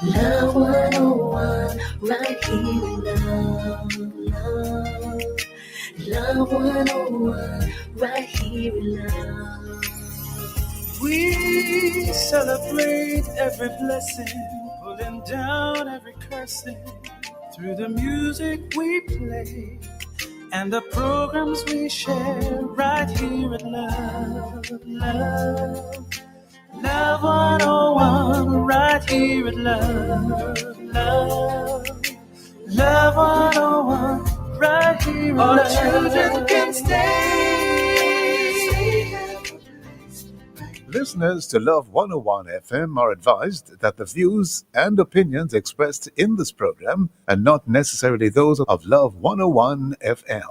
Love 101, right here in love. Love 101, right here in love. We celebrate every blessing, pulling down every cursing through the music we play and the programs we share right here at Love 101, right here at Love 101, right here at All the children can stay. Listeners to Love 101 FM are advised that the views and opinions expressed in this program are not necessarily those of Love 101 FM.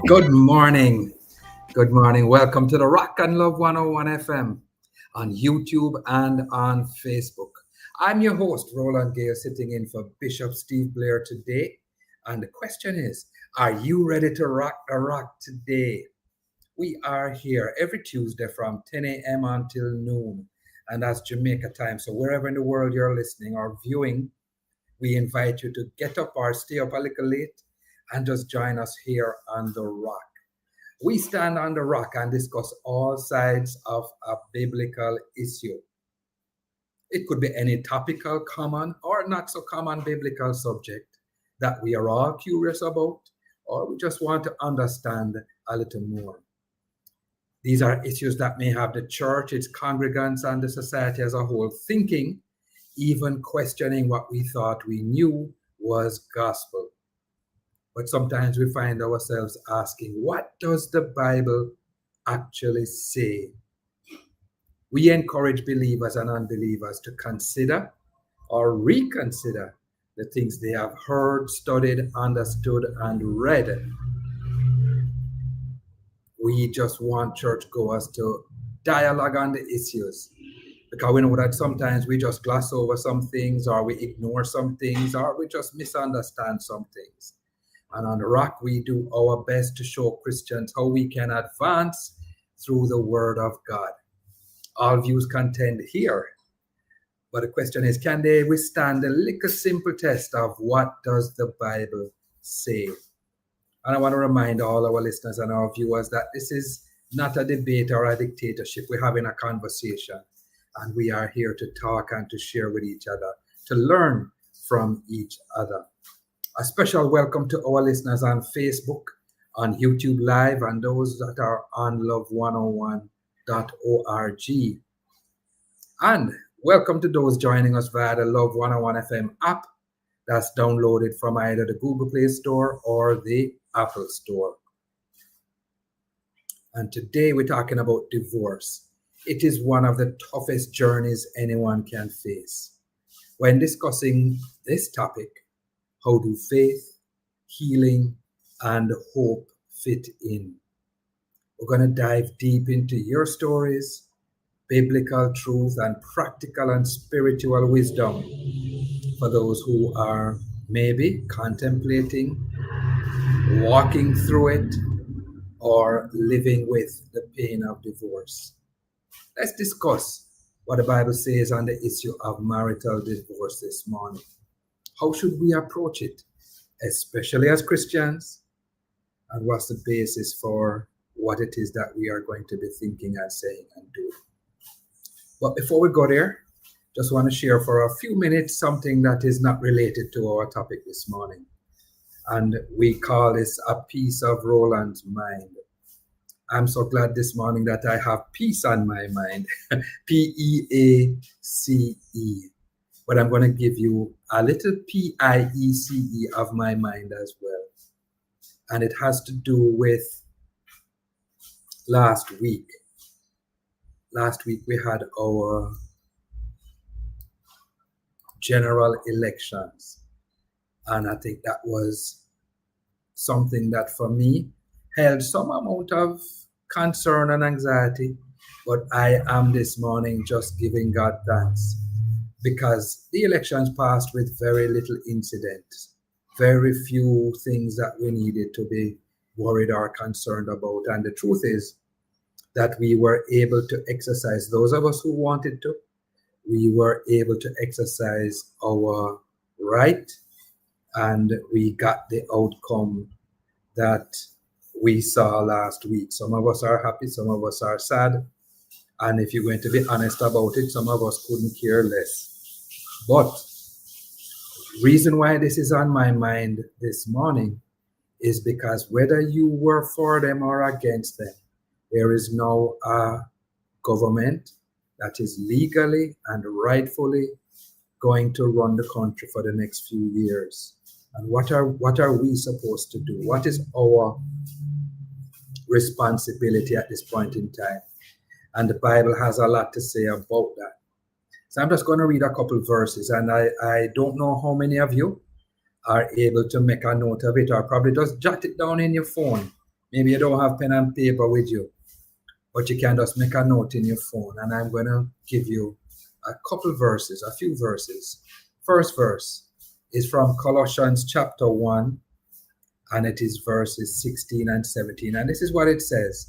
Good morning. Good morning. Welcome to the Rock and Love 101 FM on YouTube and on Facebook. I'm your host, Roland Gale, sitting in for Bishop Steve Blair today. And the question is, are you ready to rock the rock today? We are here every Tuesday from 10 a.m. until noon. And that's Jamaica time. So wherever in the world you're listening or viewing, we invite you to get up or stay up a little late and just join us here on the rock. We stand on the rock and discuss all sides of a biblical issue. It could be any topical, common, or not so common biblical subject that we are all curious about, or we just want to understand a little more. These are issues that may have the church, its congregants, and the society as a whole thinking, even questioning what we thought we knew was gospel. But sometimes we find ourselves asking, what does the Bible actually say? We encourage believers and unbelievers to consider or reconsider the things they have heard, studied, understood, and read. We just want churchgoers to dialogue on the issues, because we know that sometimes we just gloss over some things, or we ignore some things, or we just misunderstand some things. And on the rock, we do our best to show Christians how we can advance through the Word of God. All views contend here. But the question is, can they withstand the little simple test of what does the Bible say? And I want to remind all our listeners and our viewers that this is not a debate or a dictatorship. We're having a conversation. And we are here to talk and to share with each other, to learn from each other. A special welcome to our listeners on Facebook, on YouTube Live, and those that are on love101.org. And welcome to those joining us via the Love 101 FM app that's downloaded from either the Google Play Store or the Apple Store. And today we're talking about divorce. It is one of the toughest journeys anyone can face. When discussing this topic, how do faith, healing, and hope fit in? We're going to dive deep into your stories, biblical truth, and practical and spiritual wisdom for those who are maybe contemplating, walking through it, or living with the pain of divorce. Let's discuss what the Bible says on the issue of marital divorce this morning. How should we approach it, especially as Christians? And what's the basis for what it is that we are going to be thinking and saying and doing? But before we go there, just want to share for a few minutes something that is not related to our topic this morning. And we call this a piece of Roland's mind. I'm so glad this morning that I have peace on my mind, P-E-A-C-E. But I'm going to give you a little P-I-E-C-E of my mind as well. And it has to do with last week. Last week we had our general elections. And I think that was something that for me held some amount of concern and anxiety, but I am this morning just giving God thanks because the elections passed with very little incident, very few things that we needed to be worried or concerned about. And the truth is that we were able to exercise, those of us who wanted to, we were able to exercise our right, and we got the outcome that we saw last week. Some of us are happy, some of us are sad, and if you're going to be honest about it, some of us couldn't care less. But reason why this is on my mind this morning is because whether you were for them or against them, there is now a government that is legally and rightfully going to run the country for the next few years. And what are we supposed to do? What is our responsibility at this point in time? And the Bible has a lot to say about that. So I'm just going to read a couple verses, and I don't know how many of you are able to make a note of it, or probably just jot it down in your phone. Maybe you don't have pen and paper with you, but you can just make a note in your phone. And I'm going to give you a couple verses, a few verses. First verse is from Colossians chapter 1, and it is verses 16 and 17. And this is what it says.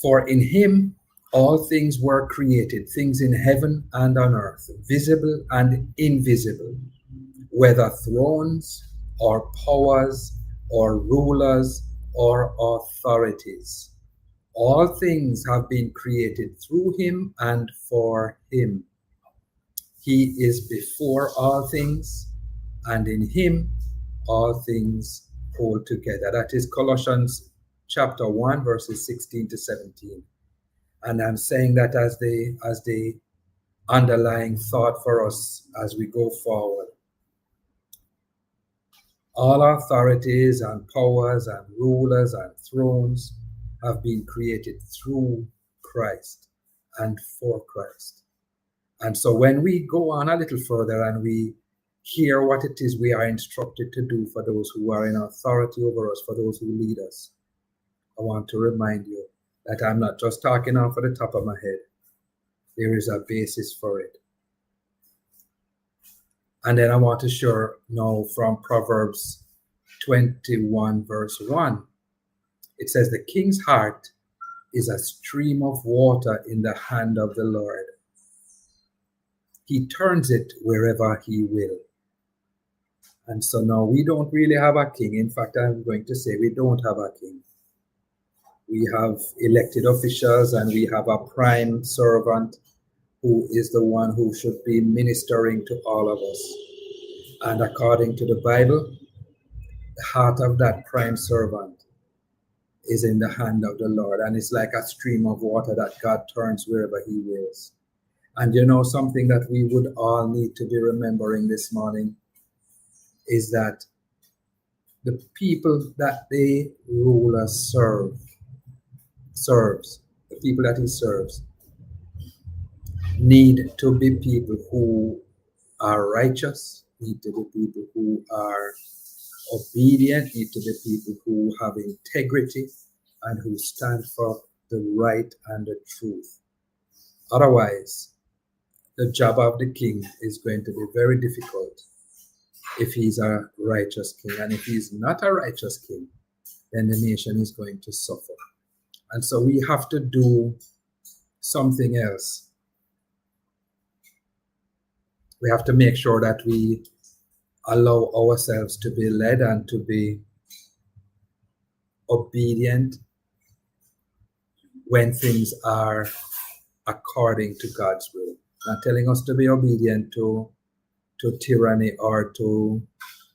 For in him all things were created, things in heaven and on earth, visible and invisible, whether thrones or powers or rulers or authorities. All things have been created through him and for him. He is before all things, and in him all things hold together. That is Colossians chapter 1, verses 16 to 17. And I'm saying that as the underlying thought for us as we go forward. All authorities and powers and rulers and thrones have been created through Christ and for Christ. And so when we go on a little further and we hear what it is we are instructed to do for those who are in authority over us, for those who lead us, I want to remind you that I'm not just talking off the top of my head. There is a basis for it. And then I want to share now from Proverbs 21, verse 1. It says, the king's heart is a stream of water in the hand of the Lord. He turns it wherever he will. And so now we don't really have a king. In fact, I'm going to say we don't have a king. We have elected officials and we have a prime servant who is the one who should be ministering to all of us. And according to the Bible, the heart of that prime servant is in the hand of the Lord. And it's like a stream of water that God turns wherever he wills. And you know, something that we would all need to be remembering this morning is that the people that the ruler serves, the people that he serves, need to be people who are righteous, need to be people who are obedient, need to be people who have integrity and who stand for the right and the truth. Otherwise, the job of the king is going to be very difficult if he's a righteous king. And if he's not a righteous king, then the nation is going to suffer. And so we have to do something else. We have to make sure that we allow ourselves to be led and to be obedient when things are according to God's will. Not telling us to be obedient to tyranny or to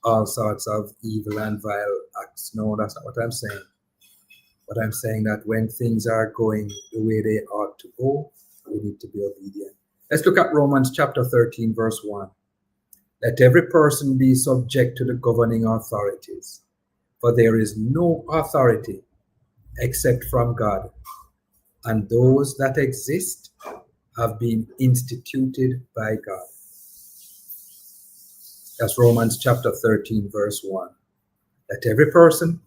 all sorts of evil and vile acts. No, that's not what I'm saying. But I'm saying that when things are going the way they ought to go, we need to be obedient. Let's look at Romans chapter 13, verse 1. Let every person be subject to the governing authorities, for there is no authority except from God, and those that exist have been instituted by God. That's Romans chapter 13, verse 1. Let every person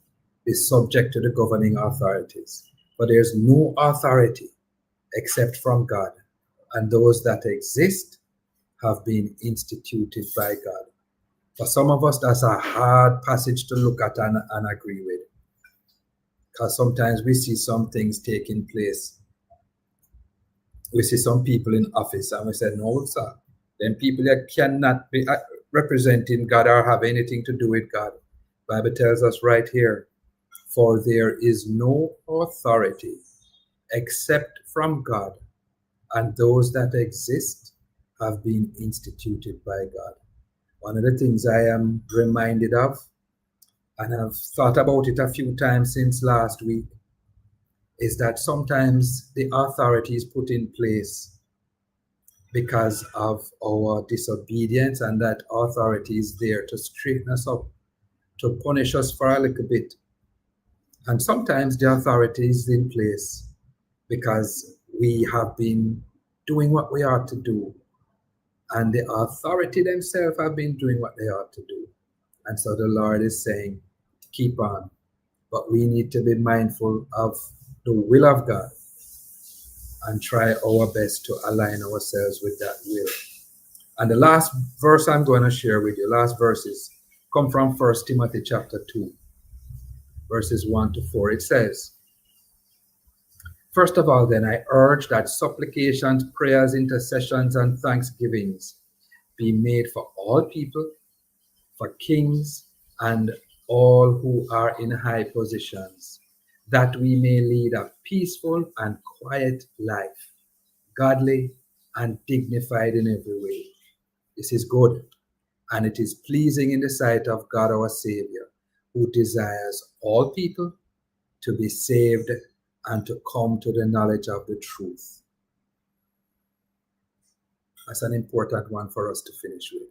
be subject to the governing authorities, For there's no authority except from God, and those that exist have been instituted by God. For some of us, that's a hard passage to look at and agree with, because sometimes we see some things taking place. We see some people in office and we say, no, sir. Then people that cannot be representing God or have anything to do with God. Bible tells us right here, for there is no authority except from God, and those that exist have been instituted by God. One of the things I am reminded of, and I've thought about it a few times since last week, is that sometimes the authority is put in place because of our disobedience, and that authority is there to straighten us up, to punish us for a little bit. And sometimes the authority is in place because we have been doing what we ought to do, and the authority themselves have been doing what they ought to do. And so the Lord is saying, keep on. But we need to be mindful of the will of God and try our best to align ourselves with that will. And the last verse I'm going to share with you, last verses, come from 1 Timothy chapter 2, verses 1 to 4. It says, first of all, then, I urge that supplications, prayers, intercessions, and thanksgivings be made for all people, for kings, and all who are in high positions, that we may lead a peaceful and quiet life, godly and dignified in every way. This is good, and it is pleasing in the sight of God our Savior, who desires all people to be saved and to come to the knowledge of the truth. That's an important one for us to finish with. It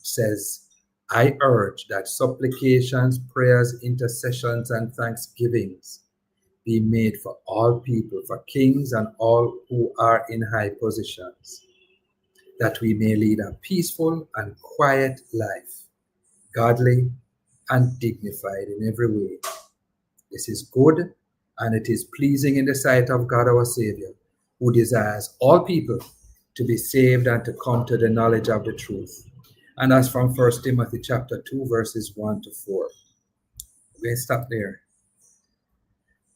says, I urge that supplications, prayers, intercessions, and thanksgivings be made for all people, for kings and all who are in high positions, that we may lead a peaceful and quiet life, godly and dignified in every way. This is good, and it is pleasing in the sight of God our Savior, who desires all people to be saved and to come to the knowledge of the truth. And that's from 1 Timothy chapter 2, verses 1 to 4. We're going to stop there.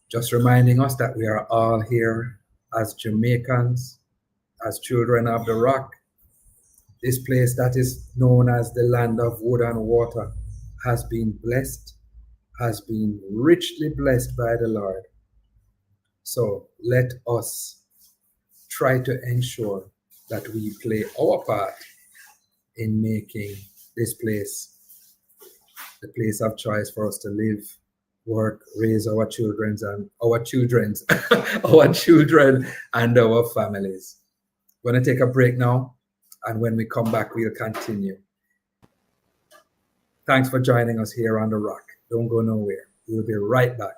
Just reminding us that we are all here as Jamaicans, as children of the rock. This place that is known as the land of wood and water has been blessed, has been richly blessed by the Lord. So let us try to ensure that we play our part in making this place the place of choice for us to live, work, raise our children and our children and our families. We're going to take a break now, and when we come back, we'll continue. Thanks for joining us here on The Rock. Don't go nowhere. We'll be right back.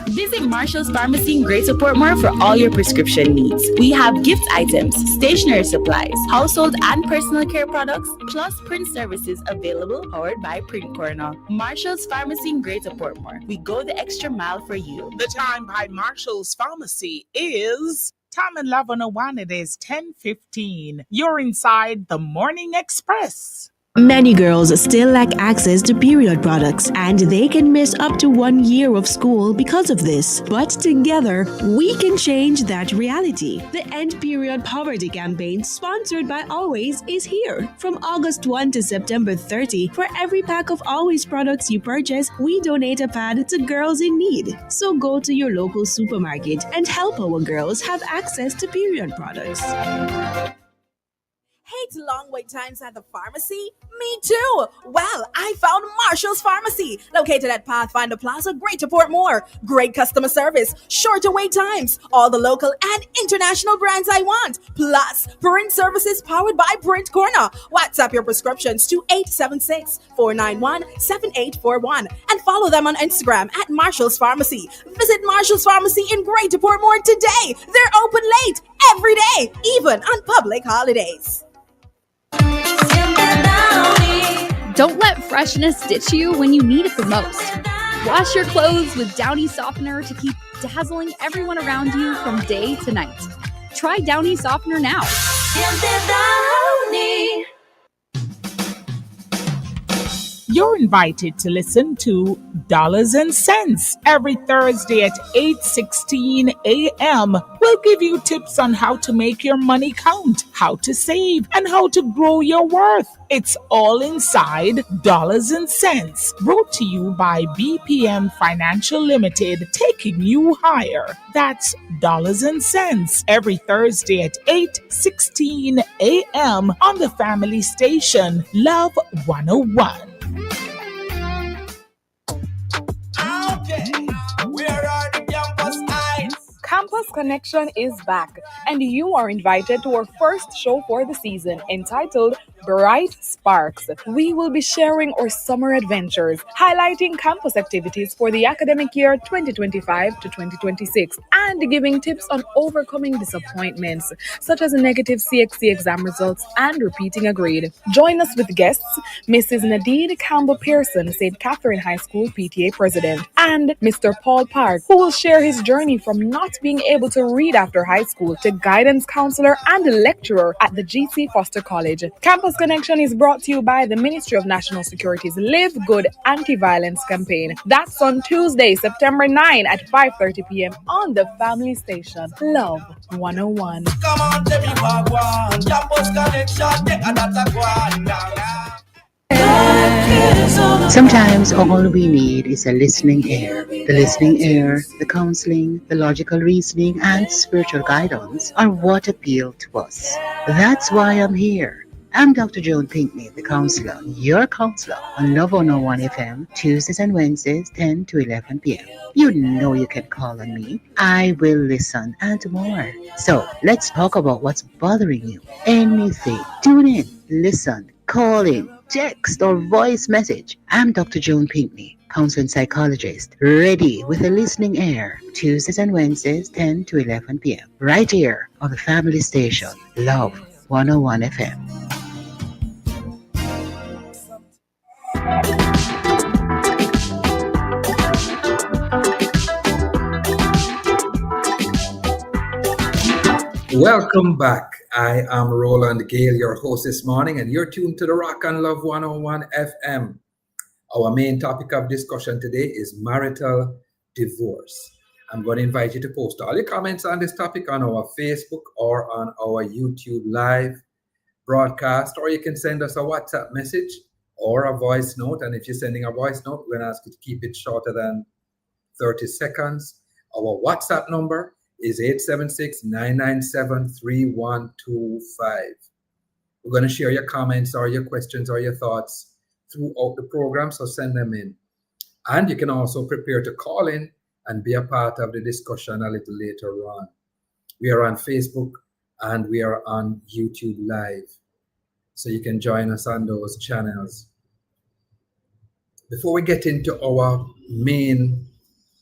Visit Marshall's Pharmacy in Greater Portmore for all your prescription needs. We have gift items, stationery supplies, household and personal care products, plus print services available, powered by Print Corner. Marshall's Pharmacy in Greater Portmore. We go the extra mile for you. The time by Marshall's Pharmacy is time in Love 101. It is 10:15. You're inside the Morning Express. Many girls still lack access to period products, and they can miss up to 1 year of school because of this. But together, we can change that reality. The End Period Poverty Campaign, sponsored by Always, is here. From August 1 to September 30, for every pack of Always products you purchase, we donate a pad to girls in need. So go to your local supermarket and help our girls have access to period products. Hate long wait times at the pharmacy? Me too! Well, I found Marshall's Pharmacy, located at Pathfinder Plaza, Greater Portmore. Great customer service, shorter wait times, all the local and international brands I want, plus print services powered by Print Corner. WhatsApp your prescriptions to 876-491-7841 and follow them on Instagram at Marshall's Pharmacy. Visit Marshall's Pharmacy in Greater Portmore today. They're open late every day, even on public holidays. Don't let freshness ditch you when you need it the most. Wash your clothes with Downy Softener to keep dazzling everyone around you from day to night. Try Downy Softener now. You're invited to listen to Dollars and Cents every Thursday at 8:16 a.m. We'll give you tips on how to make your money count, how to save, and how to grow your worth. It's all inside Dollars and Cents, brought to you by BPM Financial Limited, taking you higher. That's Dollars and Cents every Thursday at 8:16 a.m. on the family station Love 101. Campus Connection is back, and you are invited to our first show for the season entitled Bright Sparks. We will be sharing our summer adventures, highlighting campus activities for the academic year 2025 to 2026, and giving tips on overcoming disappointments, such as negative CXC exam results and repeating a grade. Join us with guests Mrs. Nadine Campbell Pearson, St. Catherine High School PTA President, and Mr. Paul Park, who will share his journey from not being able to read after high school to guidance counselor and lecturer at the GC Foster College. Campus Connection is brought to you by the Ministry of National Security's Live Good Anti-Violence campaign. That's on Tuesday, September 9 at 5:30 p.m. on the family station, Love 101. Come on, tell me what one. Campus Connection, take another one down. Sometimes all we need is a listening ear. The listening ear, the counseling, the logical reasoning, and spiritual guidance are what appeal to us. That's why I'm here. I'm Dr. Joan Pinkney, the counselor, your counselor on Love 101 FM, Tuesdays and Wednesdays, 10 to 11 p.m. You know you can call on me. I will listen and more. So let's talk about what's bothering you. Anything. Tune in, listen, call in, text or voice message. I'm Dr. Joan Pinkney, counseling psychologist, ready with a listening ear. Tuesdays and Wednesdays, 10 to 11 p.m. Right here on the family station, Love 101 FM. Welcome back. I am Roland Gale, your host this morning, and you're tuned to the Rock and Love 101 FM. Our main topic of discussion today is marital divorce. I'm going to invite you to post all your comments on this topic on our Facebook or on our YouTube live broadcast, or you can send us a WhatsApp message or a voice note. And if you're sending a voice note, we're going to ask you to keep it shorter than 30 seconds. Our WhatsApp number is 876-997-3125. We're going to share your comments or your questions or your thoughts throughout the program, so send them in. And you can also prepare to call in and be a part of the discussion a little later on. We are on Facebook and we are on YouTube Live, so you can join us on those channels. Before we get into our main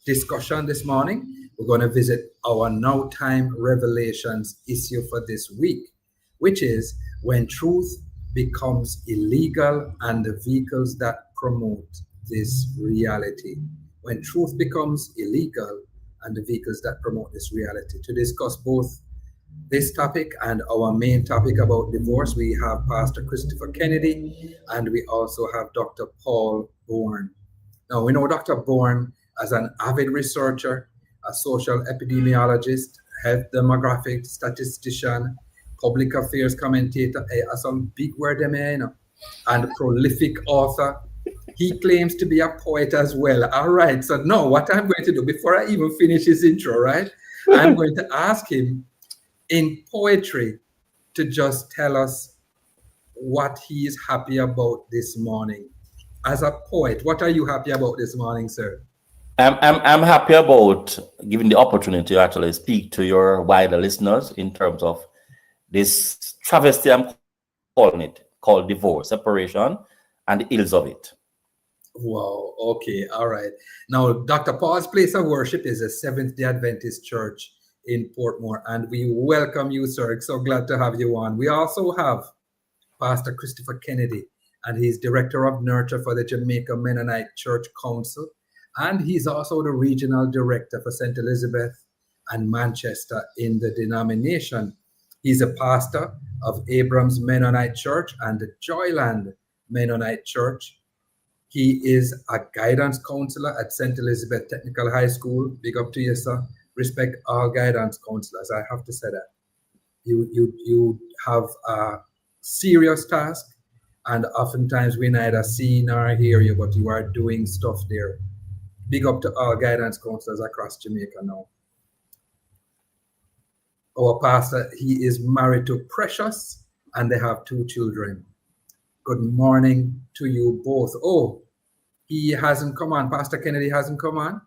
discussion this morning, we're going to visit our Now Time Revelations issue for this week, which is when truth becomes illegal and the vehicles that promote this reality. When truth becomes illegal and the vehicles that promote this reality. To discuss both this topic and our main topic about divorce, we have Pastor Christopher Kennedy and we also have Dr. Paul Bourne. Now, we know Dr. Bourne as an avid researcher, a social epidemiologist, health demographic statistician, public affairs commentator, some big word there, and prolific author. He claims to be a poet as well. All right, so now what I'm going to do, before I even finish his intro, right, I'm going to ask him in poetry to just tell us what he is happy about this morning. As a poet, what are you happy about this morning, sir? I'm happy about giving the opportunity to actually speak to your wider listeners in terms of this travesty, I'm calling it, called divorce, separation, and the ills of it. Wow. Okay. All right. Now, Dr. Paul's Place of Worship is a Seventh-day Adventist church in Portmore, and we welcome you, sir. So glad to have you on. We also have Pastor Christopher Kennedy, and he's Director of Nurture for the Jamaica Mennonite Church Council, and he's also the Regional Director for St. Elizabeth and Manchester in the denomination. He's a pastor of Abrams Mennonite Church and the Joyland Mennonite Church. He is a guidance counselor at St. Elizabeth Technical High School. Big up to you, sir. Respect all guidance counselors. I have to say that. You have a serious task, and oftentimes we neither see nor hear you, but you are doing stuff there. Big up to all guidance counselors across Jamaica now. Our pastor, he is married to Precious, and they have 2 children. Good morning to you both. Oh, he hasn't come on. Pastor Kennedy hasn't come on.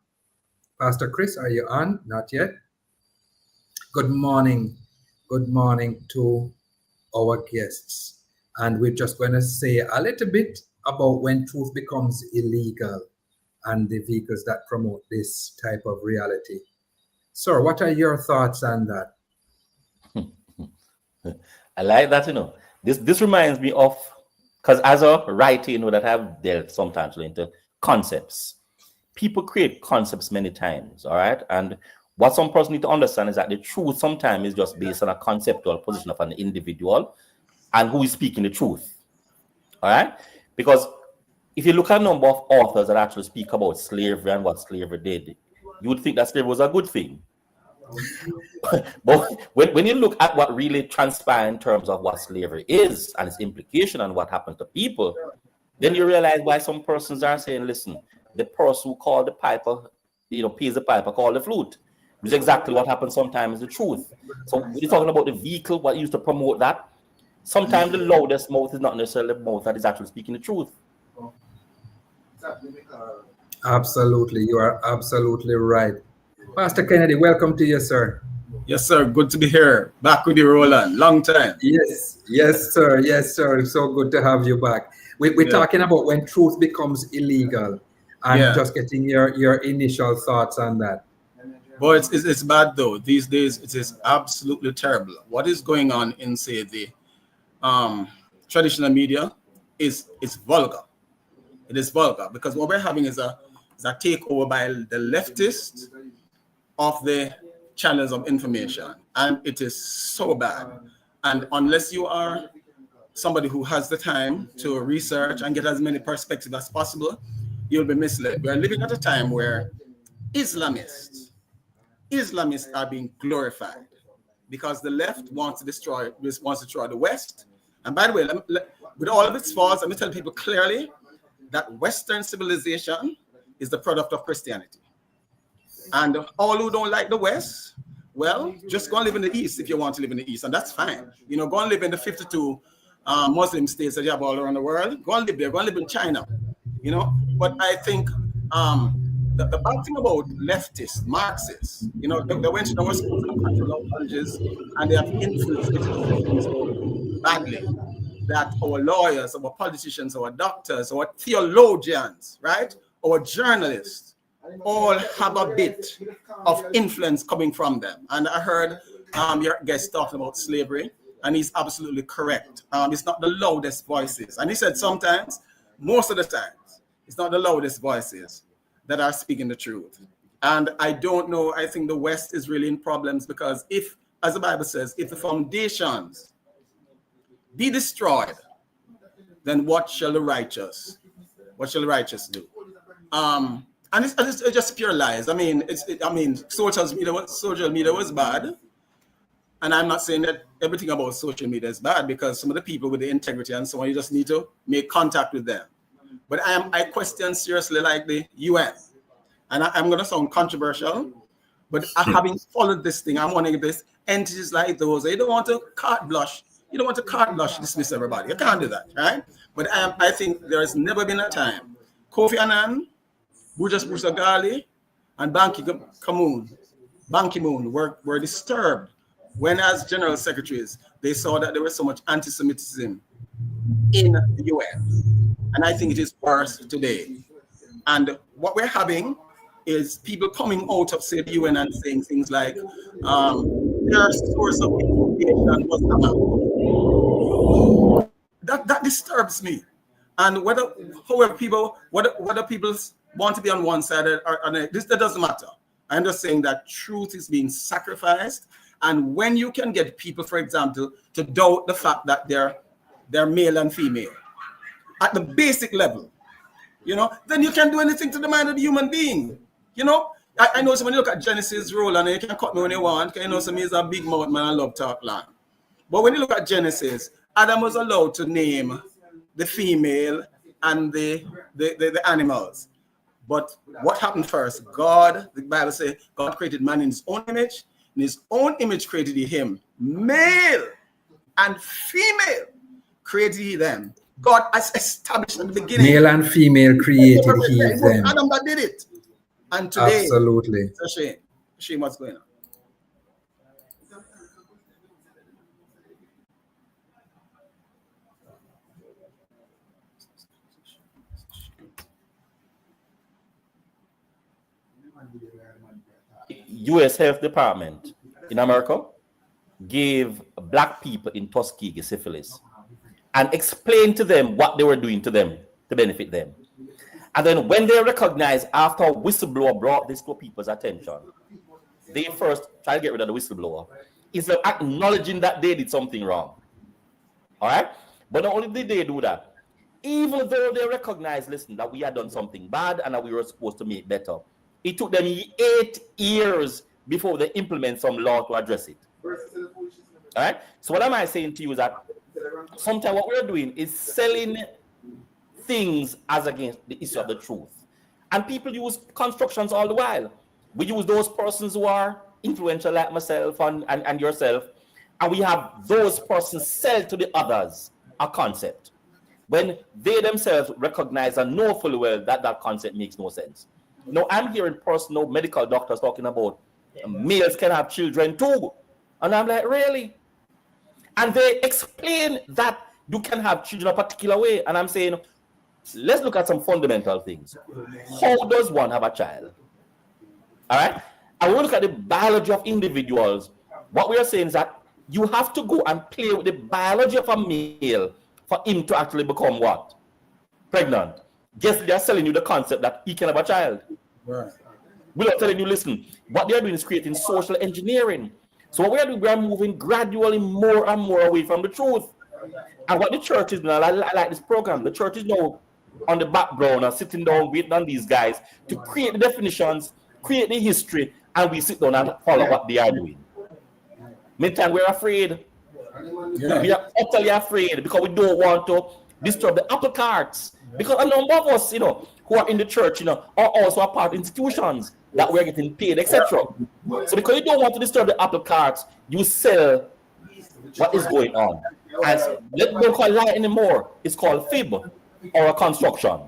Pastor Chris, are you on? Not yet. Good morning. Good morning to our guests. And we're just going to say a little bit about when truth becomes illegal and the vehicles that promote this type of reality. Sir, what are your thoughts on that? I like that, This reminds me of, because as a writer, that I've dealt sometimes into concepts. People create concepts many times, all right? And what some person need to understand is that the truth sometimes is just based on a conceptual position of an individual and who is speaking the truth, all right? Because if you look at a number of authors that actually speak about slavery and what slavery did, you would think that slavery was a good thing. But when you look at what really transpired in terms of what slavery is and its implication and what happened to people, then you realize why some persons are saying, listen, the person who called the piper, pays the piper, called the flute. Which is exactly what happens sometimes, the truth. So when you're talking about the vehicle, what used to promote that, sometimes the loudest mouth is not necessarily the mouth that is actually speaking the truth. Absolutely. You are absolutely right. Pastor Kennedy, welcome to you, sir. Yes, sir. Good to be here. Back with you, Roland. Long time. Yes, sir. Yes, sir. It's so good to have you back. We're talking about when truth becomes illegal, and just getting your initial thoughts on that. Boy, it's bad though. These days, it is absolutely terrible. What is going on in, say, the traditional media is vulgar. It is vulgar because what we're having is a takeover by the leftists of the channels of information, and it is so bad. And unless you are somebody who has the time to research and get as many perspectives as possible, you'll be misled. We're living at a time where Islamists are being glorified because the left wants to destroy the West. And by the way, with all of its faults, let me tell people clearly that Western civilization is the product of Christianity. And all who don't like the West, well, just go and live in the East if you want to live in the East, and that's fine. Go and live in the 52 Muslim states that you have all around the world. Go and live there. Go and live in China. But I think the bad thing about leftists, Marxists, they went to our schools and cultural colleges, and they have infiltrated so badly that our lawyers, our politicians, our doctors, our theologians, right, our journalists, all have a bit of influence coming from them. And I heard your guest talking about slavery, and he's absolutely correct. It's not the loudest voices. And he said sometimes, most of the times, it's not the loudest voices that are speaking the truth. And I don't know, I think the West is really in problems because if, as the Bible says, if the foundations be destroyed, then what shall the righteous do? And it's just pure lies. Social media was bad, and I'm not saying that everything about social media is bad because some of the people with the integrity and so on, you just need to make contact with them. But I question seriously like the UN, and I'm going to sound controversial, but having followed this thing, I'm wondering if this entities like those, they don't want to carte blanche You don't want to carte blanche dismiss everybody. You can't do that, right? But I think there has never been a time. Kofi Annan, Bujas Busagali, and Ban Ki-moon were disturbed when, as general secretaries, they saw that there was so much anti-Semitism in the UN. And I think it is worse today. And what we're having is people coming out of, say, the UN and saying things like, their source of information was that disturbs me. And whether people want to be on one side or this, that doesn't matter. I'm just saying that truth is being sacrificed. And when you can get people, for example, to doubt the fact that they're male and female at the basic level, then you can do anything to the mind of the human being. I know, so when you look at Genesis' role, and you can cut me when you want, because he's a big mouth man, I love talk land. But when you look at Genesis, Adam was allowed to name the female and the animals. But what happened first? God, the Bible says, God created man in his own image. In his own image created he him. Male and female created he them. God has established at the beginning. Male and female created he them. Adam that did it. And today, absolutely. It's a shame. Shame what's going on. U.S. Health Department in America gave black people in Tuskegee syphilis and explained to them what they were doing to them to benefit them. And then when they recognized after a whistleblower brought this to people's attention, they first tried to get rid of the whistleblower instead of acknowledging that they did something wrong. All right? But not only did they do that, even though they recognized, listen, that we had done something bad and that we were supposed to make better, it took them 8 years before they implement some law to address it. All right? So what am I saying to you is that sometimes what we're doing is selling things as against the issue of the truth. And people use constructions all the while. We use those persons who are influential like myself and yourself, and we have those persons sell to the others a concept when they themselves recognize and know fully well that that concept makes no sense. Now, I'm hearing personal medical doctors talking about males can have children too. And I'm like, really? And they explain that you can have children a particular way. And I'm saying, let's look at some fundamental things. How does one have a child? All right? And when we look at the biology of individuals, what we are saying is that you have to go and play with the biology of a male for him to actually become what? Pregnant. Guess they're selling you the concept that he can have a child. Right. We're not telling you, listen, what they're doing is creating social engineering. So what we're doing, we're moving gradually more and more away from the truth. And what the church is doing, I like this program, the church is now on the background and sitting down waiting on these guys to create the definitions, create the history, and we sit down and follow what they are doing. Meantime, we're afraid. Yeah. We are utterly afraid because we don't want to disturb the apple carts. Because a number of us, who are in the church, are also a part of institutions that we're getting paid, etc. So because you don't want to disturb the apple carts, you sell what is going on. And don't call it lie anymore. It's called fib or a construction.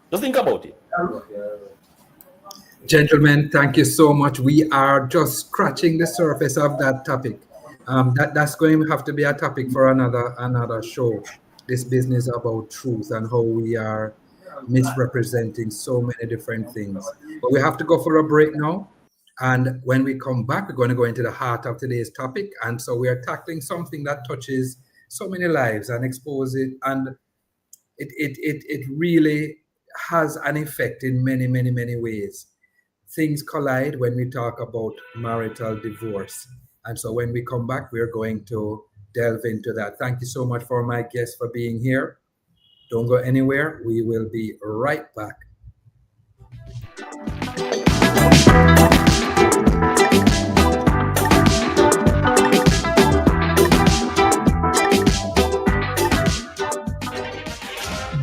Just think about it. Gentlemen, thank you so much. We are just scratching the surface of that topic. That's going to have to be a topic for another show. This business about truth and how we are misrepresenting so many different things. But we have to go for a break now. And when we come back, we're going to go into the heart of today's topic. And so we are tackling something that touches so many lives and expose it. And it really has an effect in many, many, many ways. Things collide when we talk about marital divorce. And so when we come back, we're going to delve into that. Thank you so much for my guests for being here. Don't go anywhere. We will be right back.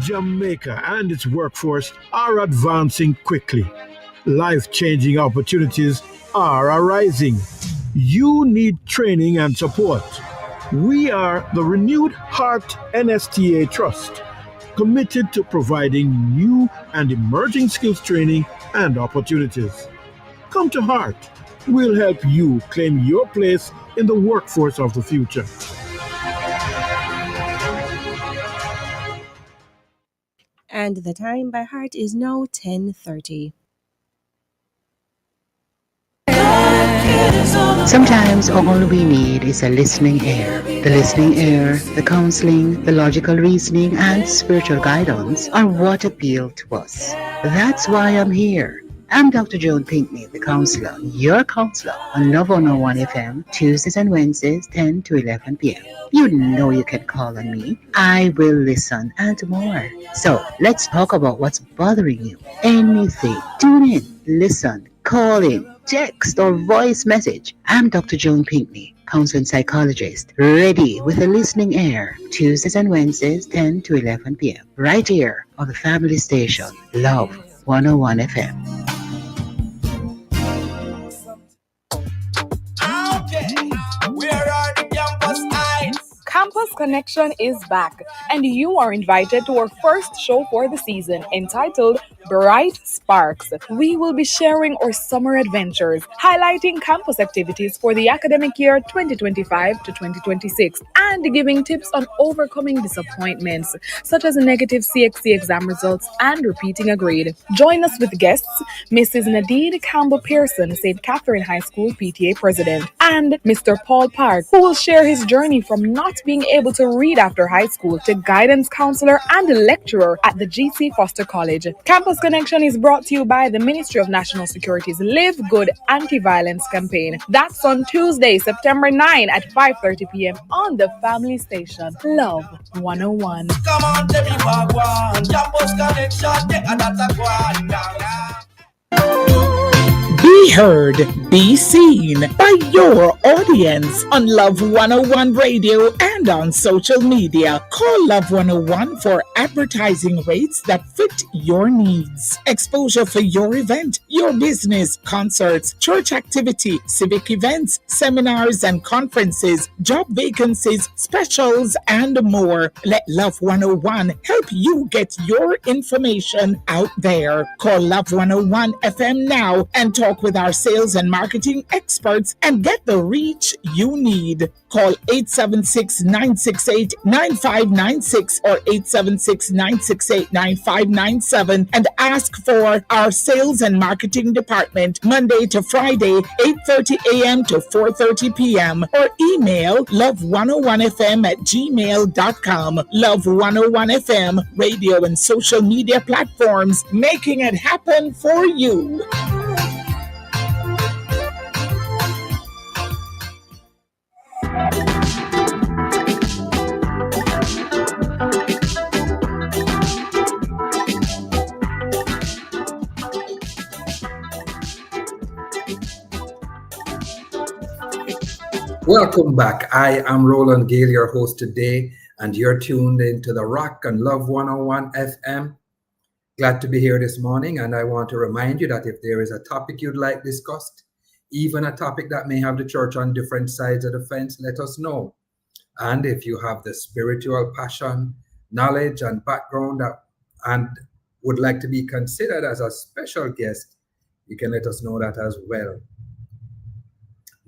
Jamaica and its workforce are advancing quickly. Life-changing opportunities are arising. You need training and support. We are the Renewed Heart NSTA Trust, committed to providing new and emerging skills training and opportunities. Come to Heart. We'll help you claim your place in the workforce of the future. And the time by heart is now 10:30. Sometimes all we need is a listening ear. The listening ear, the counseling, the logical reasoning, and spiritual guidance are what appeal to us. That's why I'm here. I'm Dr. Joan Pinkney, the counselor, your counselor on Love 101 FM, Tuesdays and Wednesdays, 10 to 11 p.m. You know you can call on me. I will listen and more. So let's talk about what's bothering you. Anything. Tune in, listen, call in, text or voice message. I'm Dr. Joan Pinkney, counseling psychologist, ready with a listening ear. Tuesdays and Wednesdays, 10 to 11 p.m. Right here on the family station, Love 101 FM. Where are the campus eyes? Campus Connection is back, and you are invited to our first show for the season entitled Bright Sparks. We will be sharing our summer adventures, highlighting campus activities for the academic year 2025 to 2026, and giving tips on overcoming disappointments, such as negative CXC exam results and repeating a grade. Join us with guests Mrs. Nadine Campbell Pearson, St. Catherine High School PTA President, and Mr. Paul Park, who will share his journey from not being able to read after high school to guidance counselor and lecturer at the GC Foster College. Campus Connection is brought to you by the Ministry of National Security's Live Good Anti-Violence campaign. That's on Tuesday, September 9 at 5:30 p.m. on the family station, Love 101. Come on, tell me what one. Campus Connection, take another one. Be heard, be seen by your audience on Love 101 Radio and on social media. Call Love 101 for advertising rates that fit your needs. Exposure for your event, your business, concerts, church activity, civic events, seminars and conferences, job vacancies, specials, and more. Let Love 101 help you get your information out there. Call Love 101 FM now and talk with our sales and marketing experts and get the reach you need. Call 876-968-9596 or 876-968-9597 and ask for our sales and marketing department Monday to Friday, 8:30 a.m. to 4:30 p.m. or email love101fm@gmail.com. Love 101 FM, radio and social media platforms, making it happen for you. Welcome back. I am Roland Gale, your host today, and you're tuned into the Rock and Love 101 FM. Glad to be here this morning, and I want to remind you that if there is a topic you'd like discussed, even a topic that may have the church on different sides of the fence, let us know. And if you have the spiritual passion, knowledge, and background and would like to be considered as a special guest, you can let us know that as well.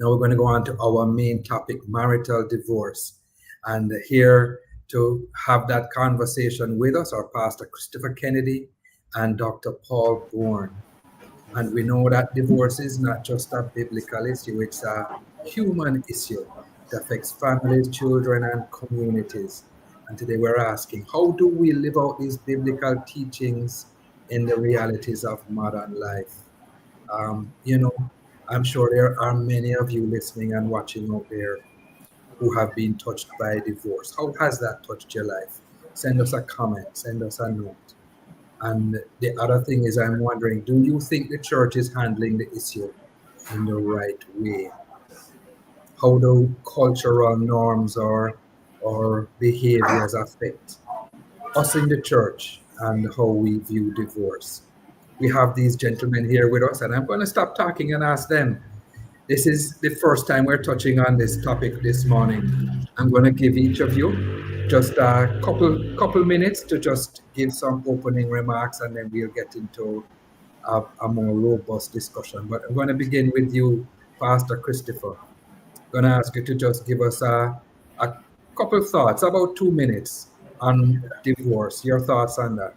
Now we're going to go on to our main topic, marital divorce. And here to have that conversation with us are Pastor Christopher Kennedy and Dr. Paul Bourne. And we know that divorce is not just a biblical issue, it's a human issue that affects families, children, and communities. And today we're asking, how do we live out these biblical teachings in the realities of modern life? I'm sure there are many of you listening and watching out there who have been touched by divorce. How has that touched your life? Send us a comment, send us a note. And the other thing is, I'm wondering, do you think the church is handling the issue in the right way? How do cultural norms or behaviors affect us in the church and how we view divorce? We have these gentlemen here with us, and I'm going to stop talking and ask them. This is the first time we're touching on this topic this morning. I'm going to give each of you just a couple minutes to just give some opening remarks, and then we'll get into a more robust discussion. But I'm going to begin with you, Pastor Christopher. I'm going to ask you to just give us a couple thoughts, about 2 minutes, on divorce. Your thoughts on that?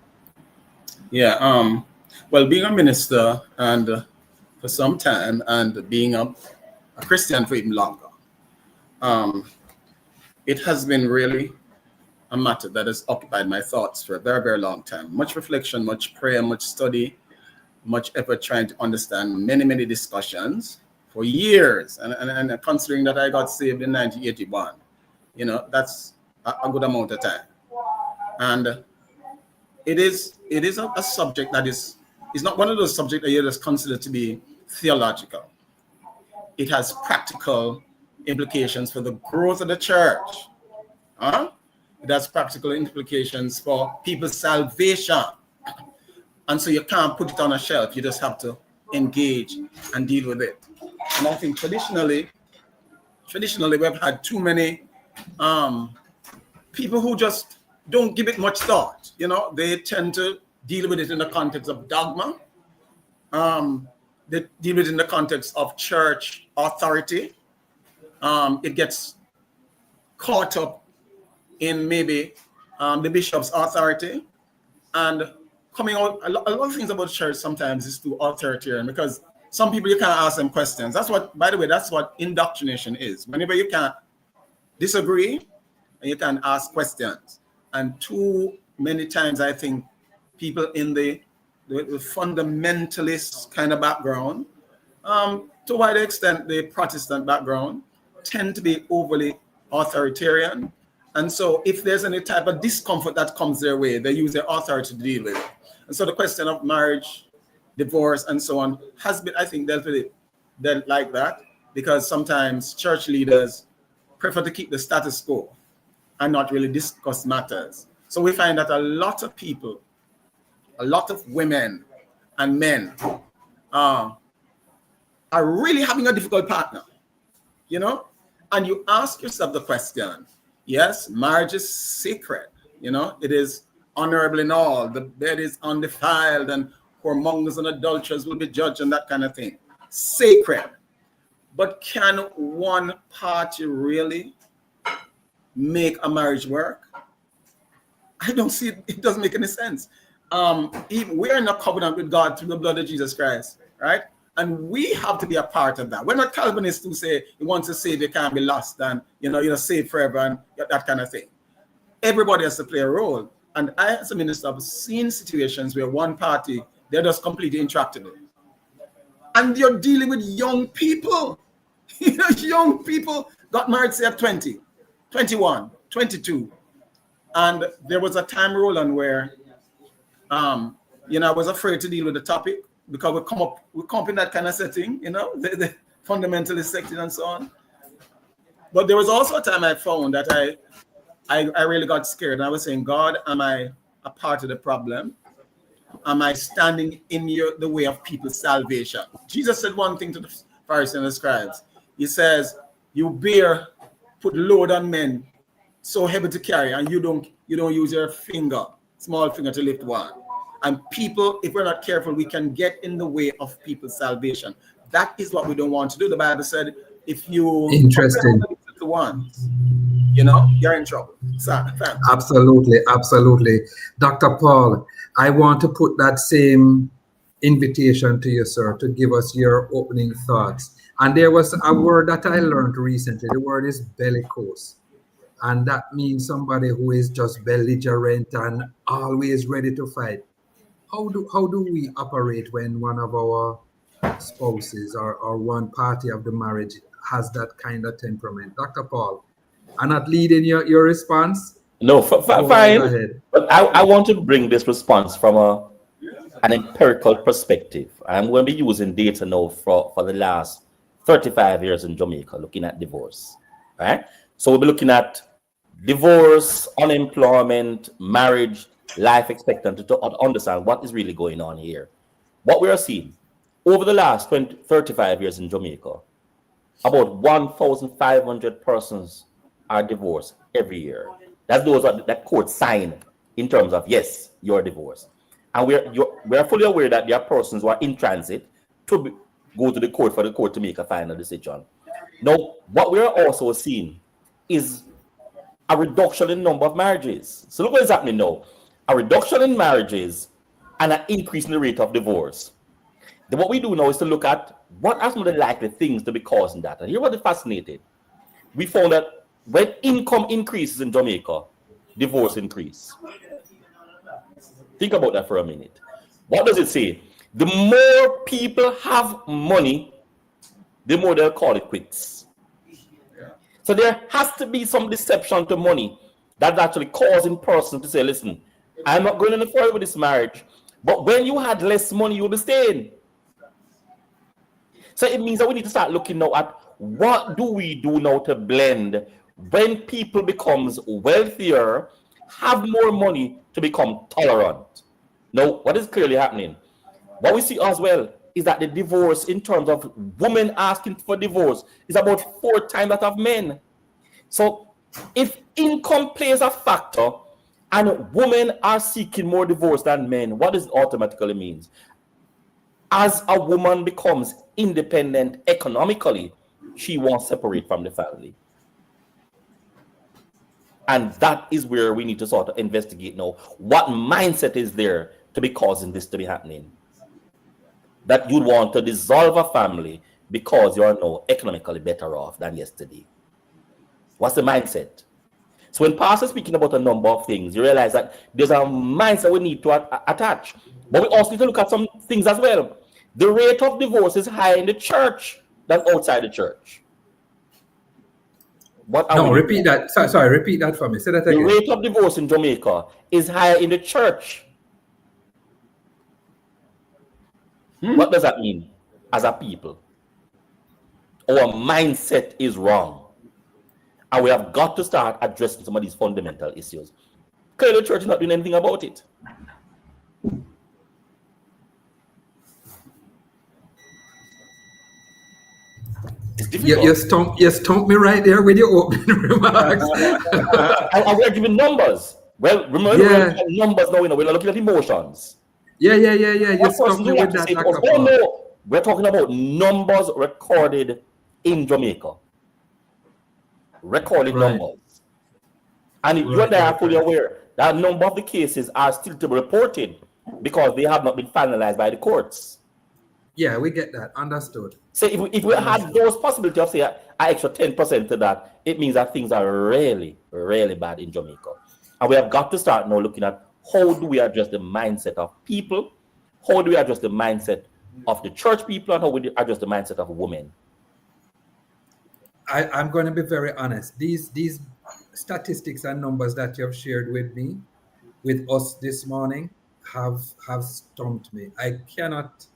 Yeah. Well, being a minister and for some time, and being a Christian for even longer, it has been really a matter that has occupied my thoughts for a very, very long time. Much reflection, much prayer, much study, much effort trying to understand, many discussions for years. And considering that I got saved in 1981, that's a good amount of time. And it is a subject that is not one of those subjects that you just consider to be theological. It has practical implications for the growth of the church. It has practical implications for people's salvation. And so you can't put it on a shelf. You just have to engage and deal with it. And I think traditionally we've had too many people who just don't give it much thought. They tend to deal with it in the context of dogma. They deal with it in the context of church authority. It gets caught up in maybe the bishop's authority. And coming out, a lot of things about church sometimes is too authoritarian, because some people you can't ask them questions. That's what indoctrination is. Whenever you can't disagree and you can ask questions. And too many times I think people in the fundamentalist kind of background, to a wide extent the Protestant background, tend to be overly authoritarian. And so if there's any type of discomfort that comes their way, they use their authority to deal with it. And so the question of marriage, divorce, and so on has been, I think, dealt like that, because sometimes church leaders prefer to keep the status quo and not really discuss matters. So we find that a lot of people, a lot of women and men are really having a difficult partner, and you ask yourself the question, yes, marriage is sacred, it is honorable in all, the bed is undefiled, and whoremongers and adulterers will be judged, and that kind of thing. Sacred. But can one party really make a marriage work? I don't see it. It doesn't make any sense. We're in a covenant with God through the blood of Jesus Christ, right? And we have to be a part of that. We're not Calvinists who say you want to save, you can't be lost, and you're saved forever, and that kind of thing. Everybody has to play a role. And I, as a minister, have seen situations where one party, they're just completely intractable. And you're dealing with young people. Young people got married, say, at 20, 21, 22. And there was a time, Roland, where I was afraid to deal with the topic, because we come up in that kind of setting, the fundamentalist setting and so on. But there was also a time I found that I really got scared. And I was saying, God, am I a part of the problem? Am I standing in the way of people's salvation? Jesus said one thing to the Pharisees and the scribes. He says, you put load on men so heavy to carry, and you don't use your small finger to lift one. And people, if we're not careful, we can get in the way of people's salvation. That is what we don't want to do. The Bible said, if you the ones, you're in trouble. So, Absolutely. Dr. Paul, I want to put that same invitation to you, sir, to give us your opening thoughts. And there was a word that I learned recently. The word is bellicose. And that means somebody who is just belligerent and always ready to fight. How do we operate when one of our spouses or one party of the marriage has that kind of temperament? Dr. Paul, I'm not leading your response. No, fine. Go ahead. But I want to bring this response from an empirical perspective. I'm going to be using data now for the last 35 years in Jamaica, looking at divorce. Right? So we'll be looking at divorce, unemployment, marriage, life expectancy, to understand what is really going on here. What we are seeing over the last 35 years in Jamaica, about 1,500 persons are divorced every year. That's those that court sign in terms of, yes, you're divorced. And we're fully aware that there are persons who are in transit to go to the court for the court to make a final decision. Now, what we're also seeing is a reduction in number of marriages. So look what is happening now. A reduction in marriages and an increase in the rate of divorce. Then what we do now is to look at what are some of the likely things to be causing that. And here what is fascinating. We found that when income increases in Jamaica, divorce increase. Think about that for a minute. What does it say? The more people have money, the more they'll call it quits. So there has to be some deception to money that's actually causing persons to say, listen, I'm not going any further with this marriage. But when you had less money, you'll be staying. So it means that we need to start looking now at what do we do now to blend when people becomes wealthier, have more money to become tolerant. Now, what is clearly happening? What we see as well is that the divorce in terms of women asking for divorce is about 4 times that of men. So if income plays a factor and women are seeking more divorce than men, what does it automatically means? As a woman becomes independent economically, she won't separate from the family. And that is where we need to sort of investigate now. What mindset is there to be causing this to be happening? That you want to dissolve a family because you are now economically better off than yesterday. What's the mindset? So when Pastor's speaking about a number of things, you realize that there's a mindset we need to attach. But we also need to look at some things as well. The rate of divorce is higher in the church than outside the church. Repeat that. Sorry, repeat that for me. Say that again. The rate of divorce in Jamaica is higher in the church. What does that mean as a people? Our mindset is wrong. And we have got to start addressing some of these fundamental issues. Clearly, the church is not doing anything about it. You stumped me right there with your opening remarks. And we're giving numbers. Well, remember, we're looking at numbers now, we're not looking at emotions. Yeah. You stumped me with that. No, we're talking about numbers recorded in Jamaica. Recorded numbers. And you and I are fully aware that a number of the cases are still to be reported because they have not been finalized by the courts. Yeah, we get that. Understood. So if we had those possibilities of say an extra 10% to that, it means that things are really, really bad in Jamaica. And we have got to start now looking at how do we address the mindset of people, how do we address the mindset of the church people, and how we address the mindset of women. I'm going to be very honest. These statistics and numbers that you have shared with us this morning have stumped me. I cannot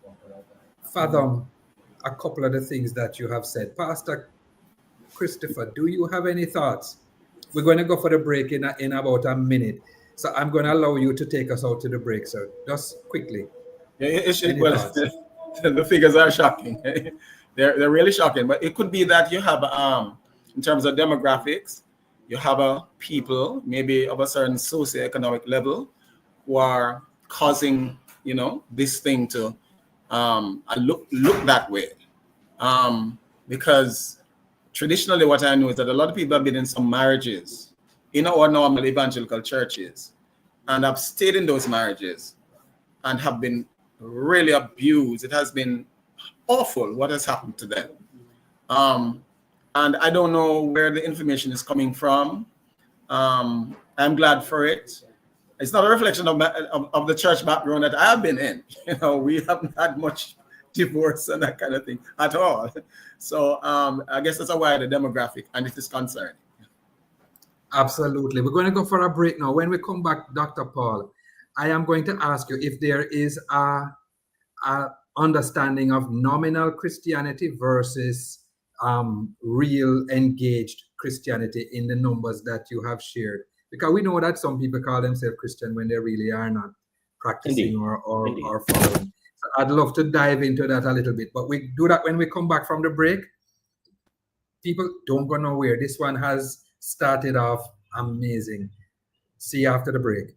fathom a couple of the things that you have said. Pastor Christopher, do you have any thoughts? We're going to go for the break in about a minute. So I'm going to allow you to take us out to the break, sir. Just quickly. The figures are shocking. They're really shocking. But it could be that you have, in terms of demographics, you have people maybe of a certain socioeconomic level who are causing, this thing to look that way. Because traditionally what I know is that a lot of people have been in some marriages in our normal evangelical churches and have stayed in those marriages and have been really abused. It has been awful what has happened to them. And I don't know where the information is coming from. I'm glad for it. It's not a reflection of the church background that I have been in. We haven't had much divorce and that kind of thing at all. So I guess that's a wider demographic, and it is concerning. Absolutely. We're going to go for a break now. When we come back, Dr. Paul, I am going to ask you if there is a understanding of nominal Christianity versus real engaged Christianity in the numbers that you have shared. Because we know that some people call themselves Christian when they really are not practicing or following. So I'd love to dive into that a little bit, but we do that when we come back from the break. People, don't go nowhere. This one has started off amazing. See you after the break.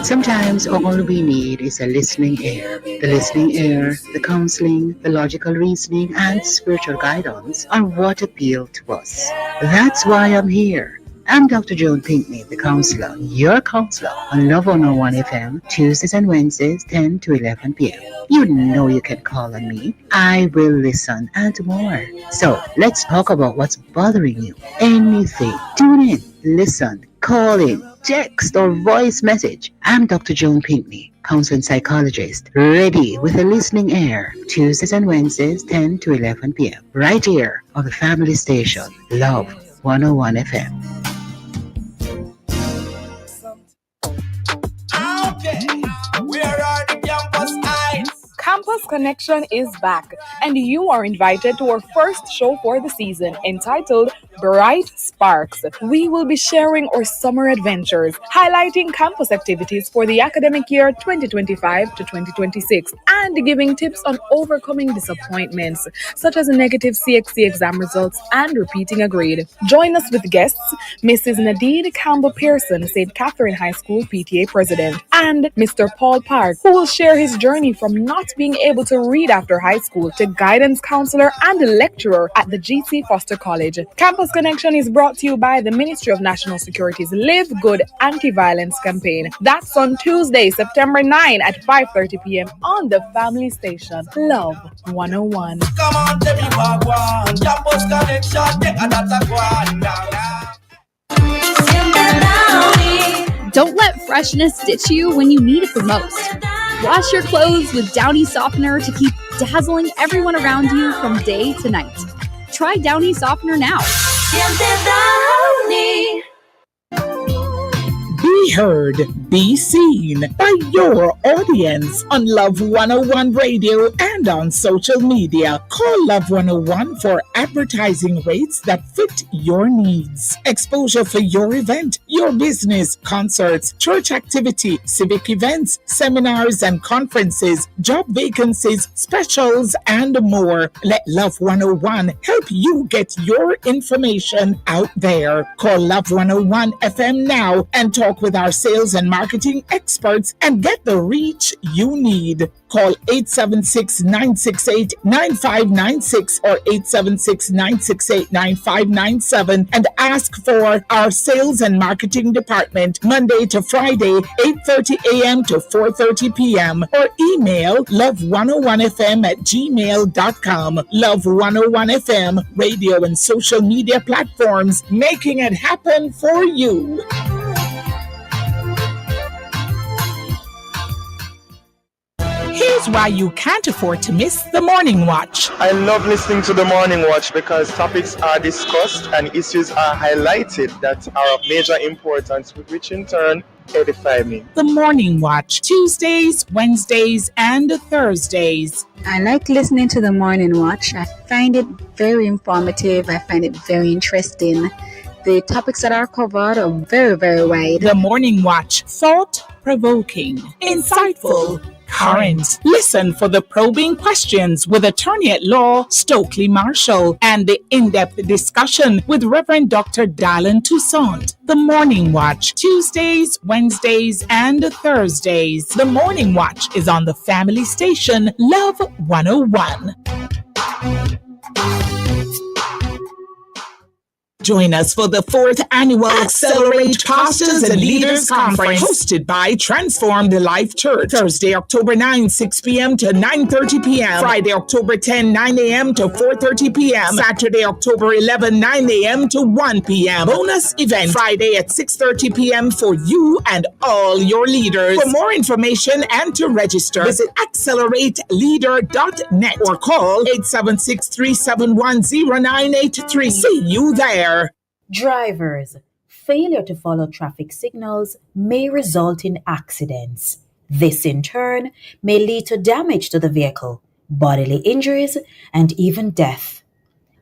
Sometimes all we need is a listening ear. The listening ear, the counseling, the logical reasoning, and spiritual guidance are what appeal to us. That's why I'm here. I'm Dr. Joan Pinkney, the counselor, your counselor on Love 101 FM, Tuesdays and Wednesdays, 10 to 11 p.m. You know you can call on me. I will listen and more. So let's talk about what's bothering you. Anything. Tune in, listen, call in, text or voice message. I'm Dr. Joan Pinkney, counseling psychologist, ready with a listening ear. Tuesdays and Wednesdays, 10 to 11 p.m. Right here on the family station, Love 101 FM. Where are the campus eyes? Campus Connection is back, and you are invited to our first show for the season entitled Bright Sparks. We will be sharing our summer adventures, highlighting campus activities for the academic year 2025 to 2026, and giving tips on overcoming disappointments, such as negative CXC exam results and repeating a grade. Join us with guests Mrs. Nadine Campbell Pearson, St. Catherine High School PTA President, and Mr. Paul Park, who will share his journey from not being able to read after high school to guidance counselor and lecturer at the GC Foster College. Campus Connection is brought to you by the Ministry of National Security's Live Good Anti-Violence campaign. That's on Tuesday, September 9 at 5:30 p.m. on the family station, Love 101. Come on, tell me what one. Campus Connection, take a data one down. Don't let freshness ditch you when you need it the most. Wash your clothes with Downy Softener to keep dazzling everyone around you from day to night. Try Downy Softener now. Be heard, be seen by your audience on Love 101 Radio and on social media. Call Love 101 for advertising rates that fit your needs. Exposure for your event, your business, concerts, church activity, civic events, seminars and conferences, job vacancies, specials, and more. Let Love 101 help you get your information out there. Call Love 101 FM now and talk with our sales and marketing experts and get the reach you need. Call 876-968-9596 or 876-968-9597 and ask for our sales and marketing department Monday to Friday, 8:30 a.m. to 4:30 p.m. or email love101fm@gmail.com. Love 101 FM, radio and social media platforms, making it happen for you. Here's why you can't afford to miss the Morning Watch. I love listening to the Morning Watch because topics are discussed and issues are highlighted that are of major importance, which in turn edify me. The Morning Watch, Tuesdays, Wednesdays, and Thursdays. I like listening to the Morning Watch. I find it very informative. I find it very interesting. The topics that are covered are very, very wide. The Morning Watch, thought-provoking, insightful, current. Listen for the probing questions with attorney at law Stokely Marshall and the in-depth discussion with Reverend Dr. Dallin Toussaint. The Morning Watch, Tuesdays, Wednesdays, and Thursdays. The Morning Watch is on the family station Love 101. Join us for the 4th annual Accelerate Pastors and Leaders Conference hosted by Transformed Life Church. Thursday, October 9, 6 p.m. to 9:30 p.m. Friday, October 10, 9 a.m. to 4:30 p.m. Saturday, October 11, 9 a.m. to 1 p.m. Bonus event Friday at 6:30 p.m. for you and all your leaders. For more information and to register, visit accelerate.leader.net or call 876-371-0983. See you there. Drivers, failure to follow traffic signals may result in accidents. This in turn may lead to damage to the vehicle, bodily injuries, and even death.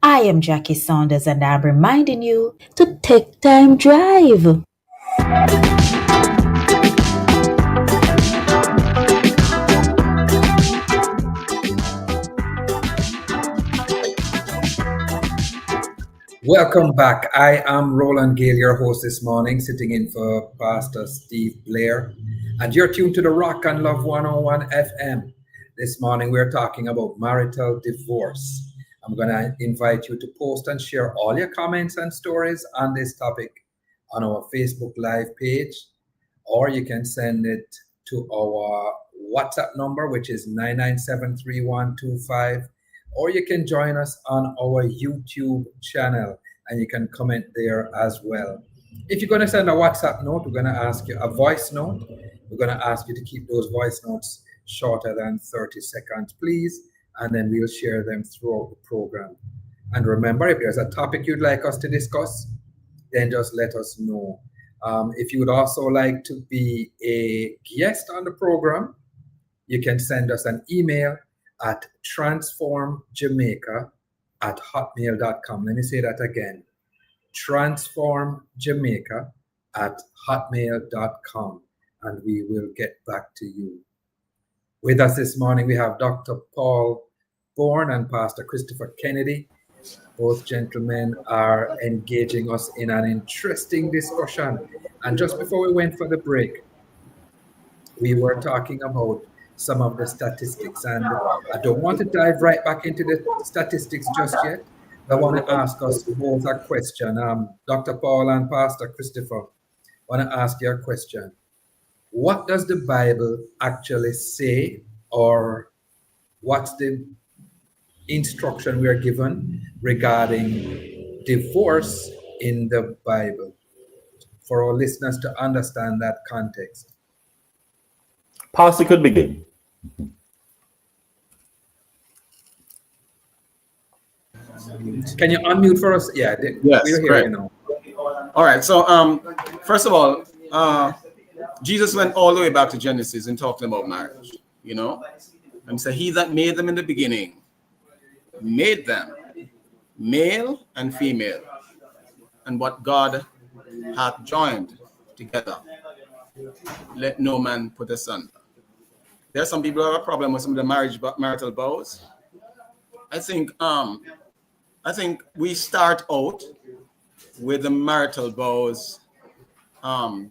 I am Jackie Saunders and I'm reminding you to take time drive. Welcome back. I am Roland Gale, your host this morning, sitting in for Pastor Steve Blair. And you're tuned to the Rock and Love 101 FM. This morning we're talking about marital divorce. I'm going to invite you to post and share all your comments and stories on this topic on our Facebook Live page, or you can send it to our WhatsApp number, which is 9973125. Or you can join us on our YouTube channel and you can comment there as well. If you're going to send a WhatsApp note, we're going to ask you a voice note. We're going to ask you to keep those voice notes shorter than 30 seconds, please. And then we'll share them throughout the program. And remember, if there's a topic you'd like us to discuss, then just let us know. If you would also like to be a guest on the program, you can send us an email at transformjamaica@hotmail.com. Let me say that again. transformjamaica@hotmail.com, and we will get back to you. With us this morning, we have Dr. Paul Bourne and Pastor Christopher Kennedy. Both gentlemen are engaging us in an interesting discussion. And just before we went for the break, we were talking about some of the statistics, and I don't want to dive right back into the statistics just yet. I want to ask us both a question. Dr. Paul and Pastor Christopher, I want to ask you a question. What does the Bible actually say, or what's the instruction we are given regarding divorce in the Bible, for our listeners to understand that context? Pastor could begin. Can you unmute for us? Yeah, yes, we're here, great. you know. All right. So, first of all, Jesus went all the way back to Genesis and talking about marriage. You know, and so he that made them in the beginning made them male and female, and what God hath joined together, let no man put asunder. There are some people who have a problem with some of the marital vows. I think we start out with the marital vows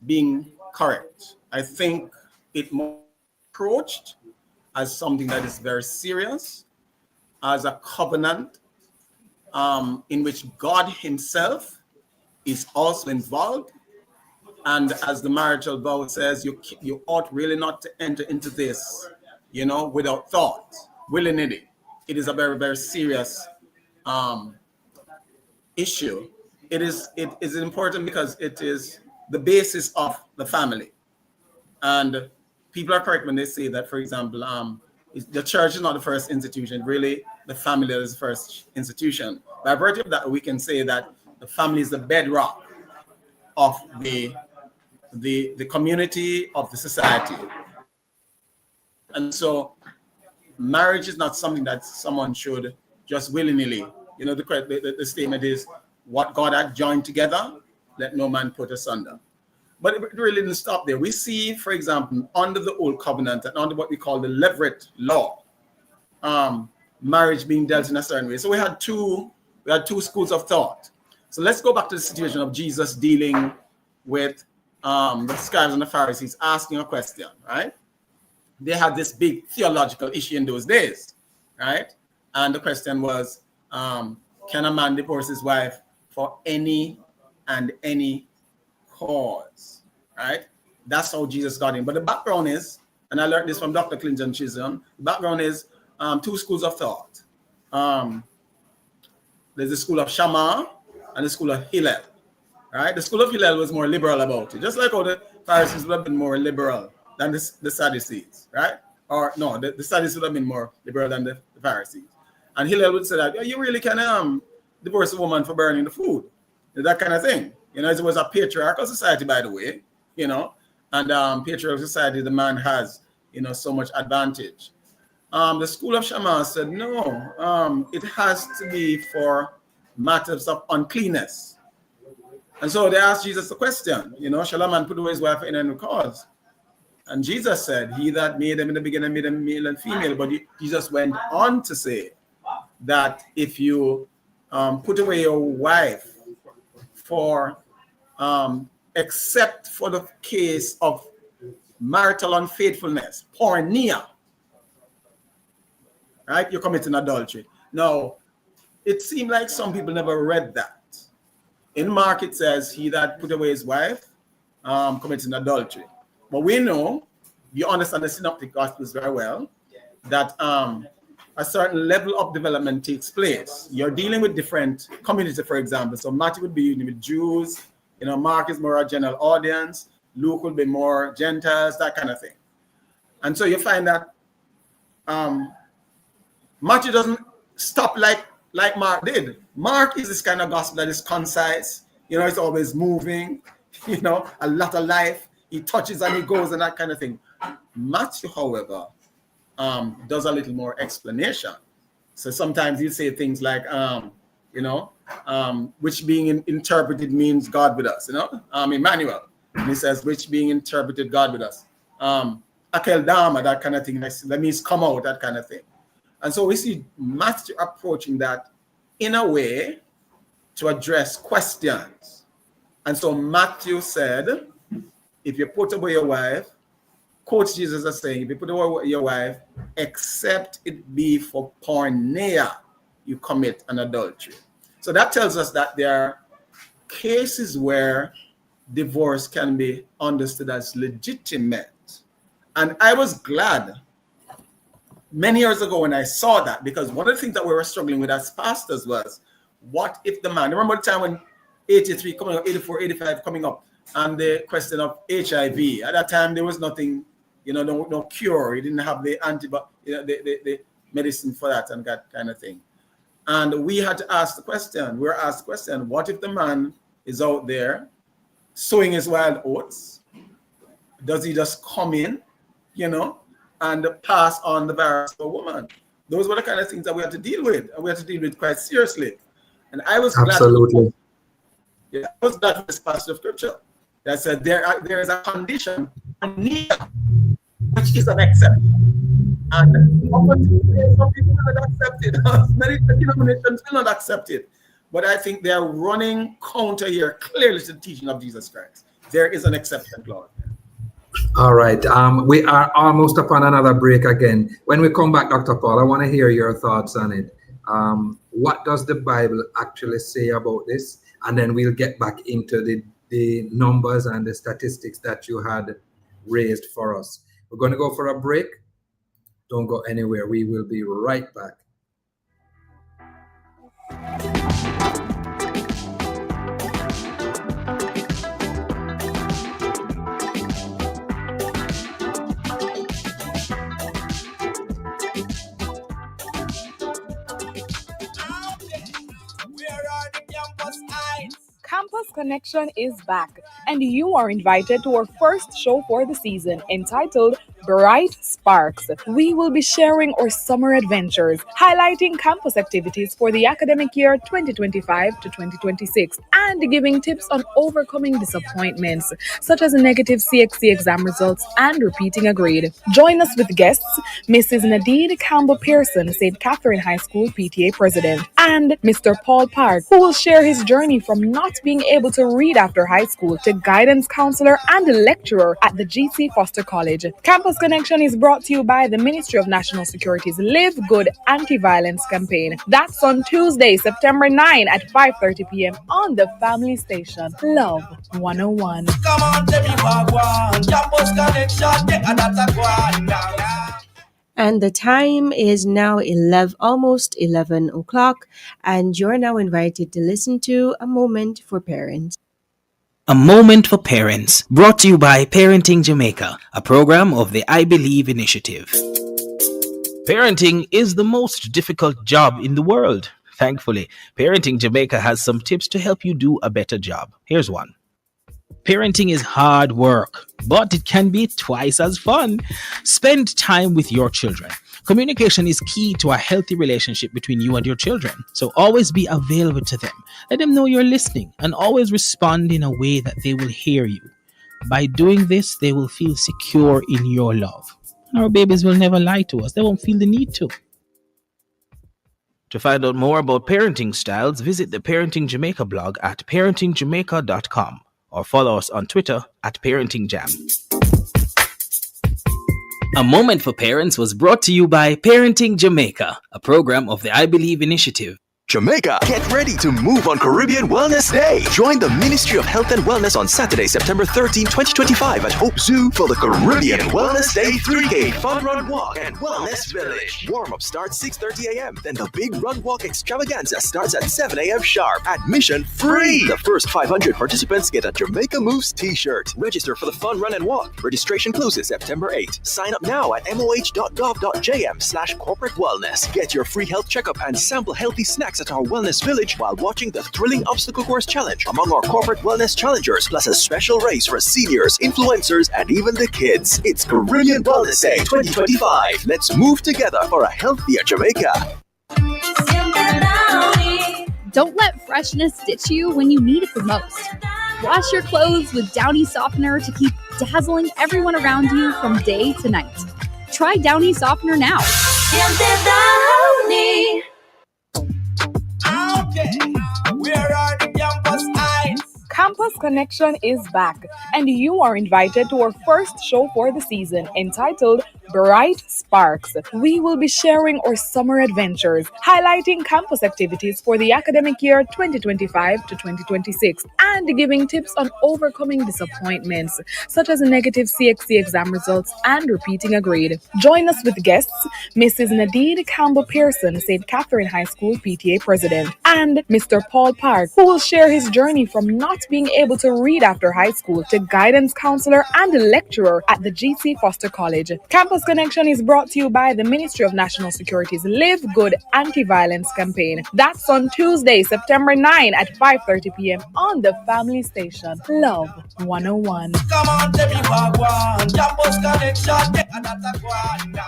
being correct. I think it more approached as something that is very serious, as a covenant in which God himself is also involved. And as the marital vow says, you ought really not to enter into this, you know, without thought, willy-nilly. It is a very, very serious issue. It is important because it is the basis of the family. And people are correct when they say that, for example, the church is not the first institution. Really, the family is the first institution. By virtue of that, we can say that the family is the bedrock of the community, of the society. And so marriage is not something that someone should just willy-nilly. You know, the statement is, what God had joined together, let no man put asunder. But it really didn't stop there. We see, for example, under the Old Covenant and under what we call the Levirate law, marriage being dealt in a certain way. So we had two schools of thought. So let's go back to the situation of Jesus dealing with the scribes and the Pharisees, asking a question, right? They had this big theological issue in those days, right? And the question was, can a man divorce his wife for any and any cause, right? That's how Jesus got in. But the background is, and I learned this from Dr. Clinton Chisholm, the background is two schools of thought. There's the school of Shammah and the school of Hillel, right? The school of Hillel was more liberal about it, just like how the Pharisees would have been more liberal than the Sadducees, right? Or no, the Sadducees would have been more liberal than the Pharisees. And Hillel would say that, yeah, you really can divorce a woman for burning the food, that kind of thing. You know, it was a patriarchal society, by the way, you know, and patriarchal society, the man has, you know, so much advantage. The school of Shammah said, no, it has to be for matters of uncleanness. And so they asked Jesus the question, you know, shall a man put away his wife in any cause? And Jesus said, he that made them in the beginning made them male and female. But Jesus went on to say that if you put away your wife for, except for the case of marital unfaithfulness, porneia, right? You're committing adultery. Now, it seemed like some people never read that. In Mark, it says, he that put away his wife committing adultery. But we know, you understand the synoptic gospels very well, that a certain level of development takes place. You're dealing with different communities, for example. So Matthew would be dealing with Jews, you know, Mark is more a general audience, Luke would be more Gentiles, that kind of thing. And so you find that Matthew doesn't stop like Mark did. Mark is this kind of gospel that is concise, you know, it's always moving, you know, a lot of life. He touches and he goes and that kind of thing. Matthew, however, does a little more explanation. So sometimes you say things like, you know, which being interpreted means God with us, you know, Emmanuel. And he says, which being interpreted God with us. Akeldama, that kind of thing. That means come out, that kind of thing. And so we see Matthew approaching that in a way to address questions. And so Matthew said, if you put away your wife, quotes Jesus as saying, if you put away your wife, except it be for porneia, you commit an adultery. So that tells us that there are cases where divorce can be understood as legitimate. And I was glad many years ago when I saw that, because one of the things that we were struggling with as pastors was, what if the man, remember the time when 83 coming up, 84, 85 coming up, and the question of HIV. At that time, there was nothing, you know, no cure. You didn't have the antibiotic, you know, the medicine for that and that kind of thing. And we had to ask the question, we were asked the question, what if the man is out there sowing his wild oats? Does he just come in, you know, and pass on the virus to a woman? Those were the kind of things that we had to deal with, and we had to deal with quite seriously. And I was absolutely glad. I was glad for this passage of scripture that said there is a condition, which is an exception. And some people will not accept it. Many denominations will not accept it. But I think they are running counter here clearly to the teaching of Jesus Christ. There is an exception clause. All right. We are almost upon another break again. When we come back, Dr. Paul, I want to hear your thoughts on it. What does the Bible actually say about this? And then we'll get back into the numbers and the statistics that you had raised for us. We're going to go for a break. Don't go anywhere. We will be right back. Campus Connection is back, and you are invited to our first show for the season entitled Bright Sparks. We will be sharing our summer adventures, highlighting campus activities for the academic year 2025 to 2026, and giving tips on overcoming disappointments, such as negative CXC exam results and repeating a grade. Join us with guests, Mrs. Nadine Campbell Pearson, St. Catherine High School PTA President, and Mr. Paul Park, who will share his journey from not being able able to read after high school to guidance counselor and lecturer at the GC Foster College. Campus Connection is brought to you by the Ministry of National Security's Live Good Anti-Violence campaign. That's on Tuesday, September 9 at 5:30 p.m. on the family station, Love 101. Come on, tell me what Campus Connection, take a data one now. And the time is now almost 11 o'clock, and you're now invited to listen to A Moment for Parents. A Moment for Parents, brought to you by Parenting Jamaica, a program of the I Believe initiative. Parenting is the most difficult job in the world. Thankfully, Parenting Jamaica has some tips to help you do a better job. Here's one. Parenting is hard work, but it can be twice as fun. Spend time with your children. Communication is key to a healthy relationship between you and your children, so always be available to them. Let them know you're listening and always respond in a way that they will hear you. By doing this, they will feel secure in your love. Our babies will never lie to us. They won't feel the need to. To find out more about parenting styles, visit the Parenting Jamaica blog at parentingjamaica.com. or follow us on Twitter at ParentingJam. A Moment for Parents was brought to you by Parenting Jamaica, a program of the I Believe initiative. Jamaica, get ready to move on Caribbean Wellness Day. Join the Ministry of Health and Wellness on Saturday, September 13, 2025 at Hope Zoo for the Caribbean Wellness Day 3K Fun Run Walk and Wellness Village. Warm-up starts 6:30 a.m. Then the Big Run Walk Extravaganza starts at 7 a.m. sharp. Admission free. The first 500 participants get a Jamaica Moves t-shirt. Register for the Fun Run and Walk. Registration closes September 8. Sign up now at moh.gov.jm/corporate wellness. Get your free health checkup and sample healthy snacks at our Wellness Village while watching the thrilling obstacle course challenge among our corporate wellness challengers, plus a special race for seniors, influencers, and even the kids. It's Caribbean Wellness Day 2025. Let's move together for a healthier Jamaica. Don't let freshness ditch you when you need it the most. Wash your clothes with Downy Softener to keep dazzling everyone around you from day to night. Try Downy Softener now. Where are the campus eyes? Campus Connection is back, and you are invited to our first show for the season entitled Bright Sparks. We will be sharing our summer adventures, highlighting campus activities for the academic year 2025 to 2026, and giving tips on overcoming disappointments, such as negative CXC exam results and repeating a grade. Join us with guests, Mrs. Nadine Campbell Pearson, St. Catherine High School PTA President, and Mr. Paul Park, who will share his journey from not being able to read after high school to guidance counselor and lecturer at the GC Foster College. Campus Connection is brought to you by the Ministry of National Security's Live Good Anti-Violence campaign. That's on Tuesday, September 9 at 5:30 p.m. on the family station, Love 101. Come on, tell me what Campus Connection, take a data one now.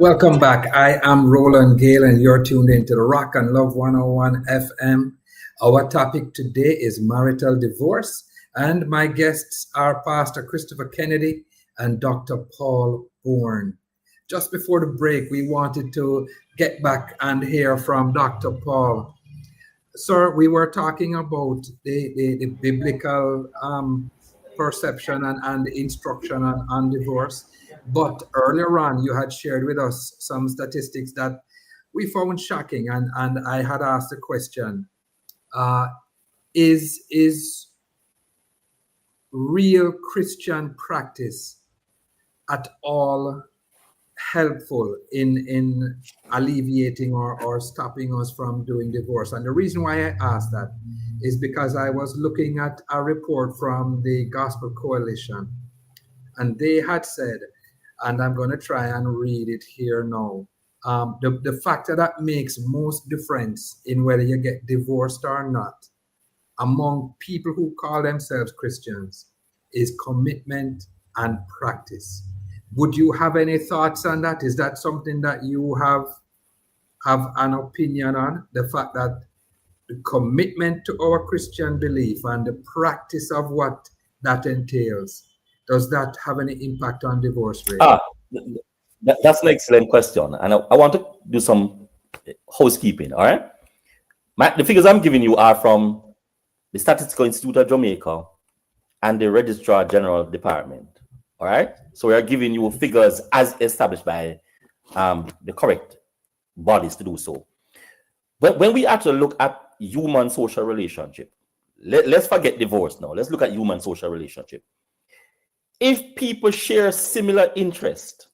Welcome back. I am Roland Gale, and you're tuned into the Rock and Love 101 FM. Our topic today is marital divorce, and my guests are Pastor Christopher Kennedy and Dr. Paul Bourne. Just before the break, we wanted to get back and hear from Dr. Paul. Sir, we were talking about the biblical perception and instruction on divorce. But earlier on, you had shared with us some statistics that we found shocking, and I had asked the question, is real Christian practice at all helpful in alleviating or stopping us from doing divorce? And the reason why I asked that is because I was looking at a report from the Gospel Coalition, and they had said, and I'm going to try and read it here now. The factor that makes most difference in whether you get divorced or not among people who call themselves Christians is commitment and practice. Would you have any thoughts on that? Is that something that you have an opinion on? The fact that the commitment to our Christian belief and the practice of what that entails, does that have any impact on divorce rate? That's an excellent question. And I want to do some housekeeping, all right? The figures I'm giving you are from the Statistical Institute of Jamaica and the Registrar General Department, all right? So we are giving you figures as established by the correct bodies to do so. But when we actually look at human social relationship, let's forget divorce now. Let's look at human social relationship. If people share similar interest,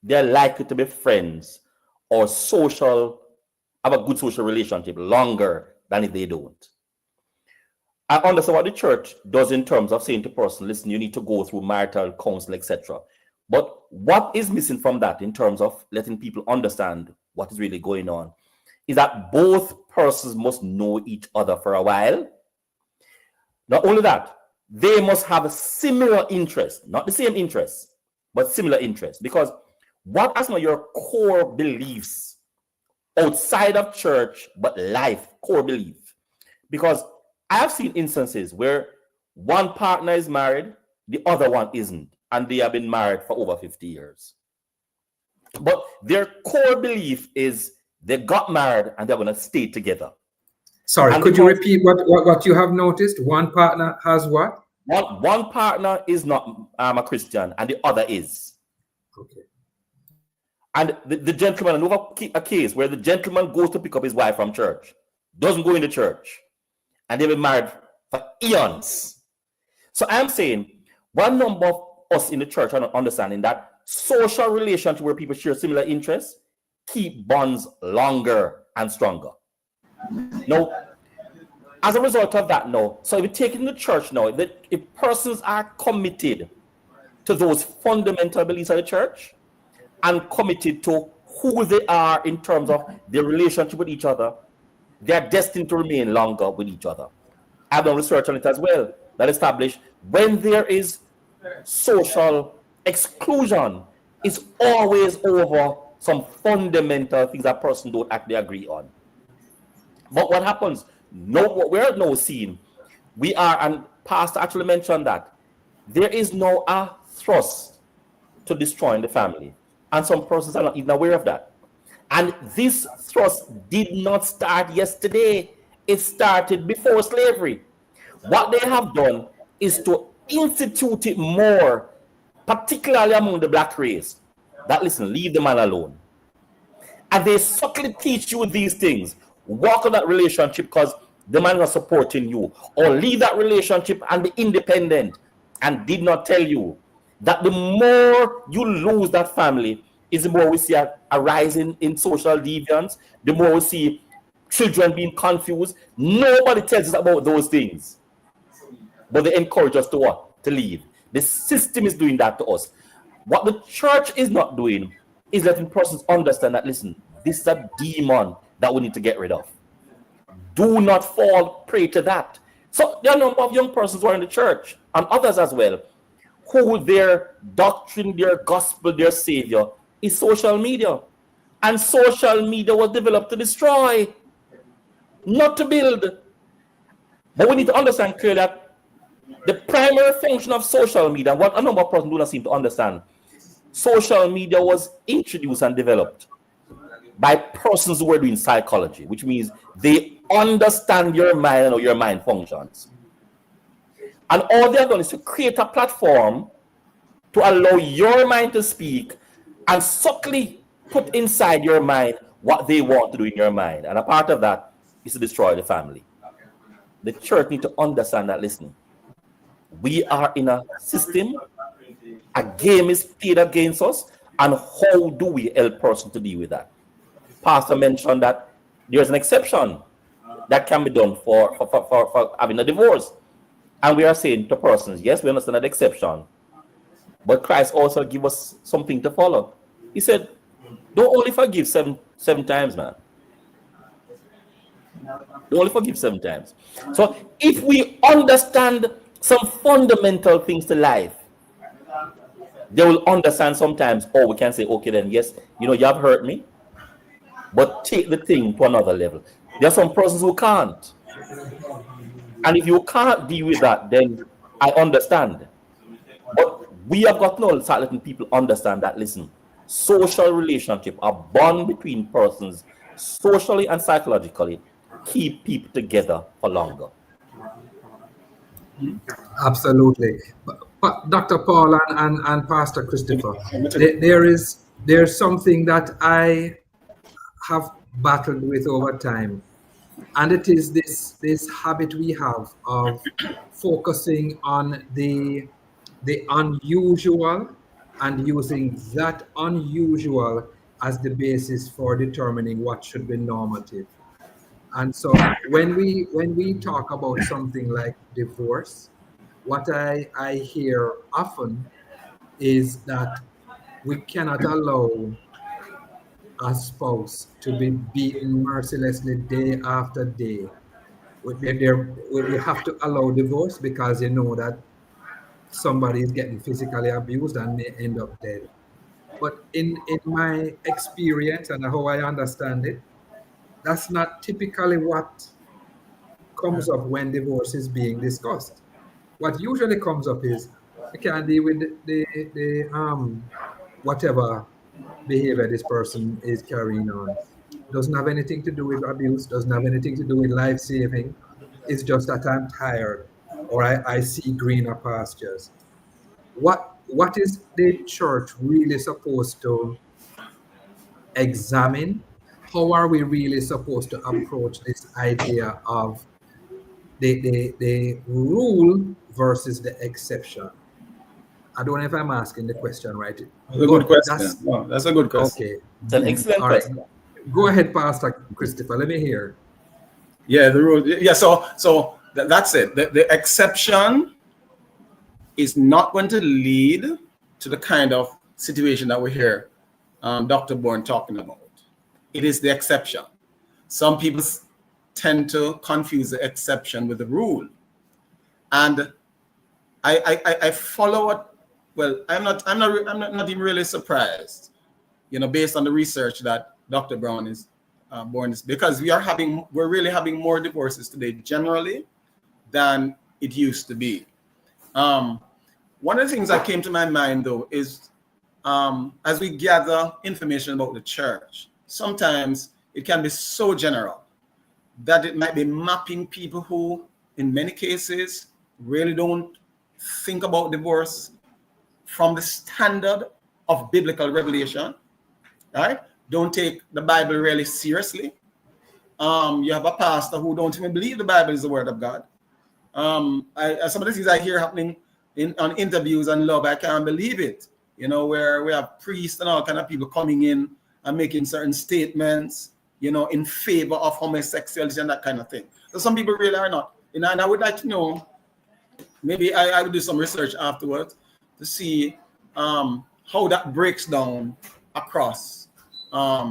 they're likely to be friends or have a good social relationship longer than if they don't. I understand what the church does in terms of saying to a person, listen, you need to go through marital counsel, etc. But what is missing from that in terms of letting people understand what is really going on is that both persons must know each other for a while. Not only that, they must have a similar interest, not the same interest, but similar interest. Because what are some of your core beliefs outside of church, but life, core belief? Because I have seen instances where one partner is married, the other one isn't, and they have been married for over 50 years. But their core belief is they got married and they're going to stay together. Sorry, and could you repeat what you have noticed? One partner has what? One partner is not a Christian and the other is. Okay. And the gentleman, I know a case where the gentleman goes to pick up his wife from church, doesn't go into church, and they've been married for eons. So I'm saying, one number of us in the church are not understanding that social relationship where people share similar interests keep bonds longer and stronger. Now, as a result of that now, so if you take it in the church now, that if persons are committed to those fundamental beliefs of the church and committed to who they are in terms of their relationship with each other, they are destined to remain longer with each other. I've done research on it as well that established when there is social exclusion, it's always over some fundamental things that person don't actually agree on. But what happens? What we're now seeing, we are, and Pastor actually mentioned that there is now a thrust to destroying the family, and some persons are not even aware of that. And this thrust did not start yesterday; it started before slavery. What they have done is to institute it more, particularly among the black race. That listen, leave the man alone. And they subtly teach you these things. Walk on that relationship because the man is supporting you. Or leave that relationship and be independent. And did not tell you that the more you lose that family is the more we see a rise in social deviance. The more we see children being confused. Nobody tells us about those things. But they encourage us to what? To leave. The system is doing that to us. What the church is not doing is letting persons understand that, listen, this is a demon that we need to get rid of. Do not fall prey to that. So there are a number of young persons who are in the church, and others as well, who their doctrine, their gospel, their savior is social media. And social media was developed to destroy, not to build. But we need to understand clearly that the primary function of social media, what a number of persons do not seem to understand, social media was introduced and developed by persons who were doing psychology, which means they understand your mind and how your mind functions. And all they have done is to create a platform to allow your mind to speak and subtly put inside your mind what they want to do in your mind. And a part of that is to destroy the family. The church needs to understand that, listen, we are in a system, a game is played against us, and how do we help person to deal with that? Pastor mentioned that there's an exception that can be done for having a divorce. And we are saying to persons, yes, we understand that exception, but Christ also give us something to follow. He said, don't only forgive seven times, man. Don't only forgive 7 times. So if we understand some fundamental things to life, they will understand sometimes, or we can say, okay, then, yes, you have hurt me, but take the thing to another level. There are some persons who can't. And if you can't deal with that, then I understand. But we have got to start letting people understand that, listen, social relationship, a bond between persons, socially and psychologically, keep people together for longer. Absolutely. But Dr. Paul and Pastor Christopher, there's something that I have battled with over time. And it is this habit we have of focusing on the unusual and using that unusual as the basis for determining what should be normative. And so when we talk about something like divorce, what I hear often is that we cannot allow a spouse to be beaten mercilessly day after day. We have to allow divorce because you know that somebody is getting physically abused and may end up dead. But in my experience and how I understand it, that's not typically what comes up when divorce is being discussed. What usually comes up is I can't deal with the whatever behavior this person is carrying on. Doesn't have anything to do with abuse, doesn't have anything to do with life saving. It's just that I'm tired or I see greener pastures. What is the church really supposed to examine? How are we really supposed to approach this idea of the rule versus the exception? I don't know if I'm asking the question right. That's a good question. That's a good question. Okay. It's an excellent question. Go ahead, Pastor Christopher. Let me hear. Yeah, the rule. Yeah, so that's it. The exception is not going to lead to the kind of situation that we hear Dr. Bourne talking about. It is the exception. Some people tend to confuse the exception with the rule, and I follow it. Well, I'm not even really surprised, based on the research that Dr. Brown is Bourne is, because we're really having more divorces today generally than it used to be. One of the things that came to my mind though is as we gather information about the church, sometimes it can be so general that it might be mapping people who, in many cases, really don't think about divorce from the standard of biblical revelation, right? Don't take the Bible really seriously. You have a pastor who don't even believe the Bible is the word of God. Some of the things I hear happening on interviews and love, I can't believe it. Where we have priests and all kind of people coming in and making certain statements, in favor of homosexuality and that kind of thing. So some people really are not. And I would like to know, maybe I would do some research afterwards to see how that breaks down across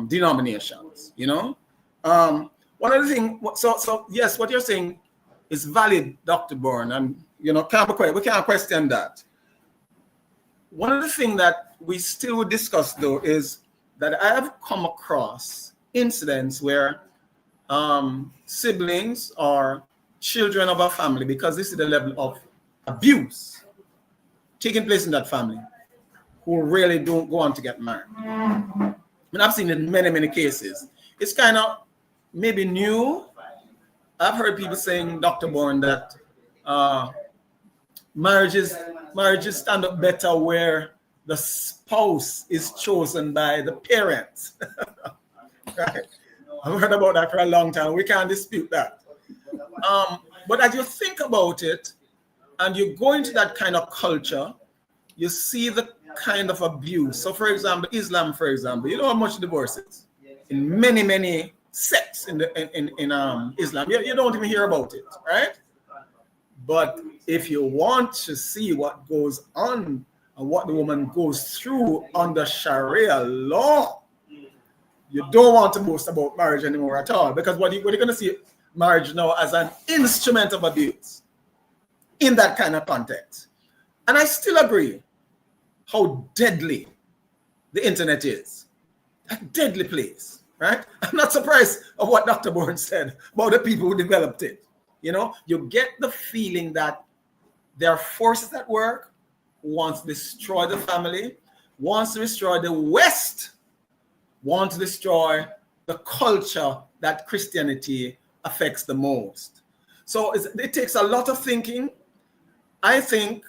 denominations. One of the things, so yes, what you're saying is valid, Dr. Bourne, and we can't question that. One of the things that we still would discuss though is that I have come across incidents where siblings or children of a family, because this is the level of abuse taking place in that family, who really don't go on to get married. And I've seen it in many, many cases. It's kind of maybe new. I've heard people saying, Dr. Bourne, that marriages stand up better where the spouse is chosen by the parents. Right? I've heard about that for a long time. We can't dispute that. But as you think about it, and you go into that kind of culture, you see the kind of abuse. So, for example, Islam, you know how much divorce is in many, many sects in Islam. You don't even hear about it, right? But if you want to see what goes on and what the woman goes through under Sharia law, you don't want to boast about marriage anymore at all, because what you're going to see marriage now as an instrument of abuse in that kind of context. And I still agree how deadly the internet is. A deadly place. right? I'm not surprised of what Dr. Bourne said about the people who developed it. You know, you get the feeling that there are forces at work who wants to destroy the family, wants to destroy the West, wants to destroy the culture that Christianity affects the most. So it takes a lot of thinking. I think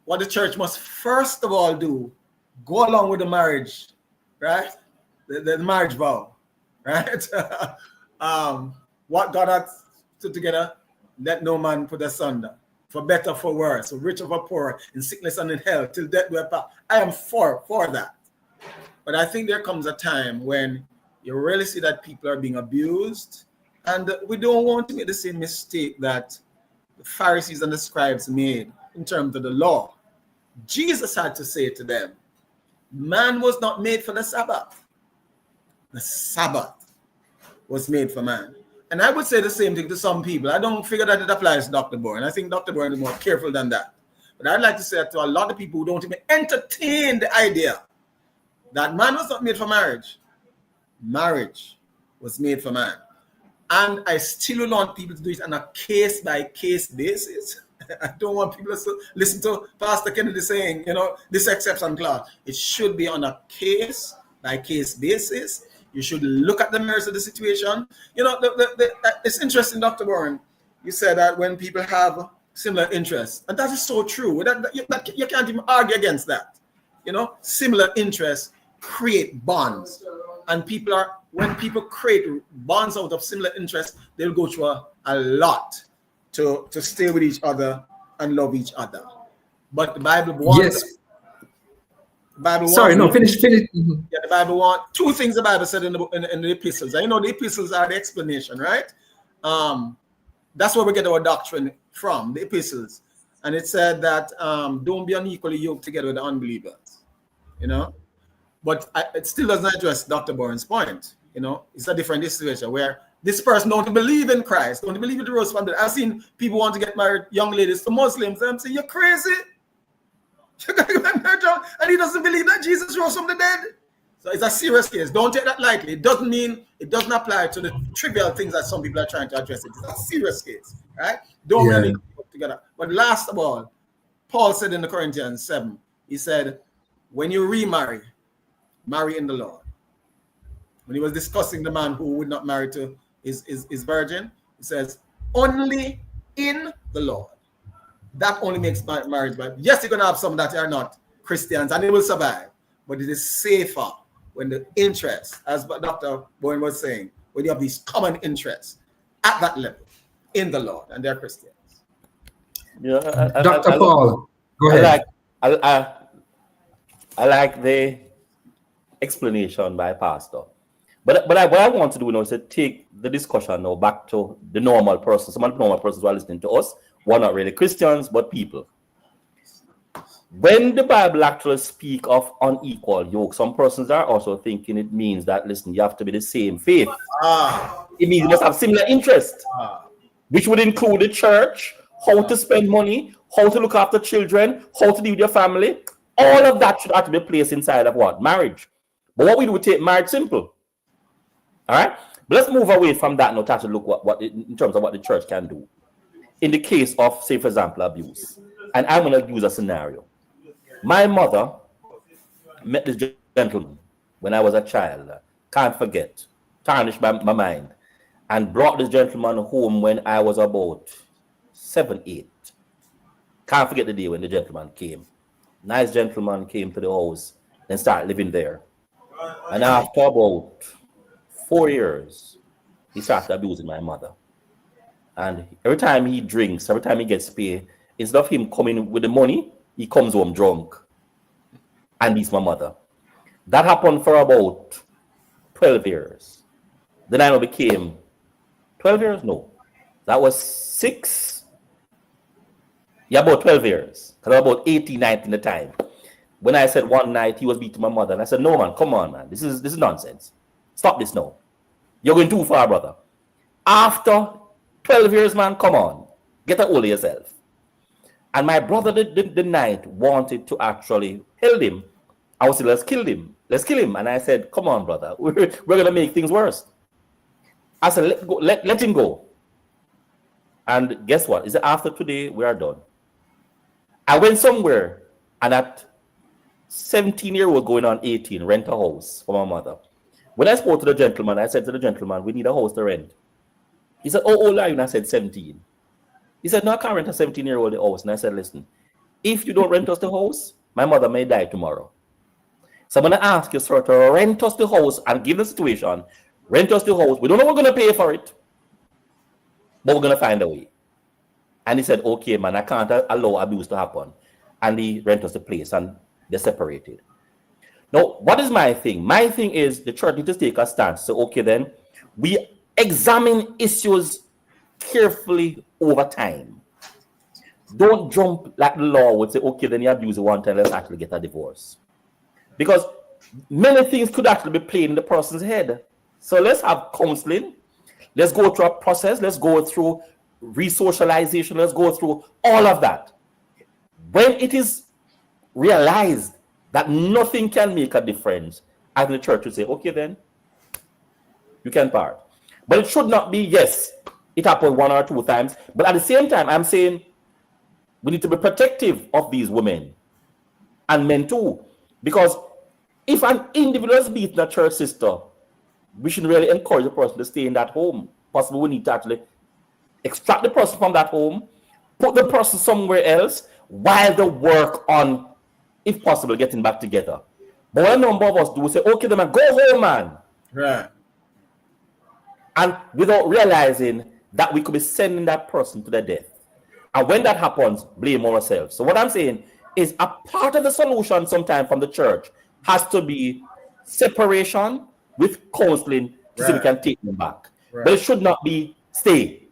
what the church must first of all do, go along with the marriage, right? The marriage vow, right? What God has put together, let no man put asunder, for better, for worse, for richer, for poor, in sickness and in health, till death do apart. I am for that. But I think there comes a time when you really see that people are being abused, and we don't want to make the same mistake that the Pharisees and the scribes made in terms of the law. Jesus had to say to them, man was not made for the Sabbath. The Sabbath was made for man. And I would say the same thing to some people. I don't figure that it applies to Dr. Bourne. I think Dr. Bourne is more careful than that. But I'd like to say that to a lot of people who don't even entertain the idea that man was not made for marriage. Marriage was made for man. And I still want people to do it on a case-by-case basis. I don't want people to listen to Pastor Kennedy saying, you know, this exception clause. It should be on a case-by-case basis. You should look at the merits of the situation. You know, it's interesting, Dr. Bourne. You said that when people have similar interests, and that is so true. You can't even argue against that. You know, similar interests create bonds. And when people create bonds out of similar interests, they'll go through a lot to stay with each other and love each other. But the Bible wants... Yes. Finish. Mm-hmm. Yeah, the Bible wants two things. The Bible said in the epistles. And you know, the epistles are the explanation, right? That's where we get our doctrine from, the epistles. And it said that don't be unequally yoked together with the unbelievers, you know. But it still doesn't address Dr. Bourne's point. You know, it's a different situation where this person don't believe in Christ, don't believe in the rose from the dead. I've seen people want to get married, young ladies to Muslims, and I'm saying, you're crazy. You're going to get married, and he doesn't believe that Jesus rose from the dead. So it's a serious case. Don't take that lightly. It doesn't mean, it doesn't apply to the trivial things that some people are trying to address. It's a serious case, right? Don't really put together. But last of all, Paul said in the Corinthians 7, he said, when you remarry, marry in the Lord. When he was discussing the man who would not marry to his virgin, he says, only in the Lord. That only makes marriage. But yes, you're going to have some that are not Christians, and they will survive. But it is safer when the interest, as Dr. Bourne was saying, when you have these common interests at that level in the Lord, and they're Christians. Yeah, Dr. Paul, go ahead. I like the explanation by Pastor. But what I want to do now is to take the discussion now back to the normal person. Some of the normal persons who are listening to us who are not really Christians, but people. When the Bible actually speaks of unequal yoke, some persons are also thinking it means that, listen, you have to be the same faith. It means you must have similar interests, which would include the church, how to spend money, how to look after children, how to deal with your family. All of that should have to be placed inside of what? Marriage. But what we do, we take marriage simple. All right? But let's move away from that now to actually look what in terms of what the church can do. In the case of, say, for example, abuse. And I'm going to use a scenario. My mother met this gentleman when I was a child. Can't forget. Tarnished my mind. And brought this gentleman home when I was about 7, 8. Can't forget the day when the gentleman came. Nice gentleman came to the house and started living there. And after about 4 years, he started abusing my mother. And every time he drinks, every time he gets paid, instead of him coming with the money, he comes home drunk and beats my mother. That happened for about 12 years. Then I became 12 years? No. That was 6. Yeah, about 12 years. Because I was about 18, 19 at the time. When I said one night he was beating my mother, and I said, no, man, come on, man. This is nonsense. Stop this now. You're going too far, brother. After 12 years, man, come on. Get a hold of yourself. And my brother the night wanted to actually hold him. I was still has killed him. let's kill him. And I said, come on, brother, we're going to make things worse. I said, let him go. And guess what? He said, after today, we are done. I went somewhere, and that 17-year-old going on 18, rent a house for my mother. When I spoke to the gentleman, I said to the gentleman, we need a house to rent. He said, oh, old are you? And I said, 17. He said, no, I can't rent a 17-year-old house. And I said, listen, if you don't rent us the house, my mother may die tomorrow. So I'm going to ask you, sir, to rent us the house and give the situation, rent us the house. We don't know we're going to pay for it, but we're going to find a way. And he said, okay, man, I can't allow abuse to happen. And he rent us the place, and they're separated. Now, what is my thing? My thing is the church needs to take a stance. So, okay, then, we examine issues carefully over time. Don't jump like the law would say, okay, then you abuse it one time, let's actually get a divorce. Because many things could actually be played in the person's head. So let's have counseling. Let's go through a process. Let's go through resocialization. Let's go through all of that. When it is realized that nothing can make a difference, I think the church would say, okay, then, you can part. But it should not be, yes, it happened 1 or 2 times. But at the same time, I'm saying we need to be protective of these women and men too. Because if an individual is beating a church sister, we should really encourage the person to stay in that home. Possibly we need to actually extract the person from that home, put the person somewhere else, while they work on, if possible, getting back together. But what a number of us do, we say, okay, then man, go home, man. Right. And without realizing that we could be sending that person to their death. And when that happens, blame ourselves. So what I'm saying is a part of the solution sometimes from the church has to be separation with counseling to see if we can take them back. Right. But it should not be stay.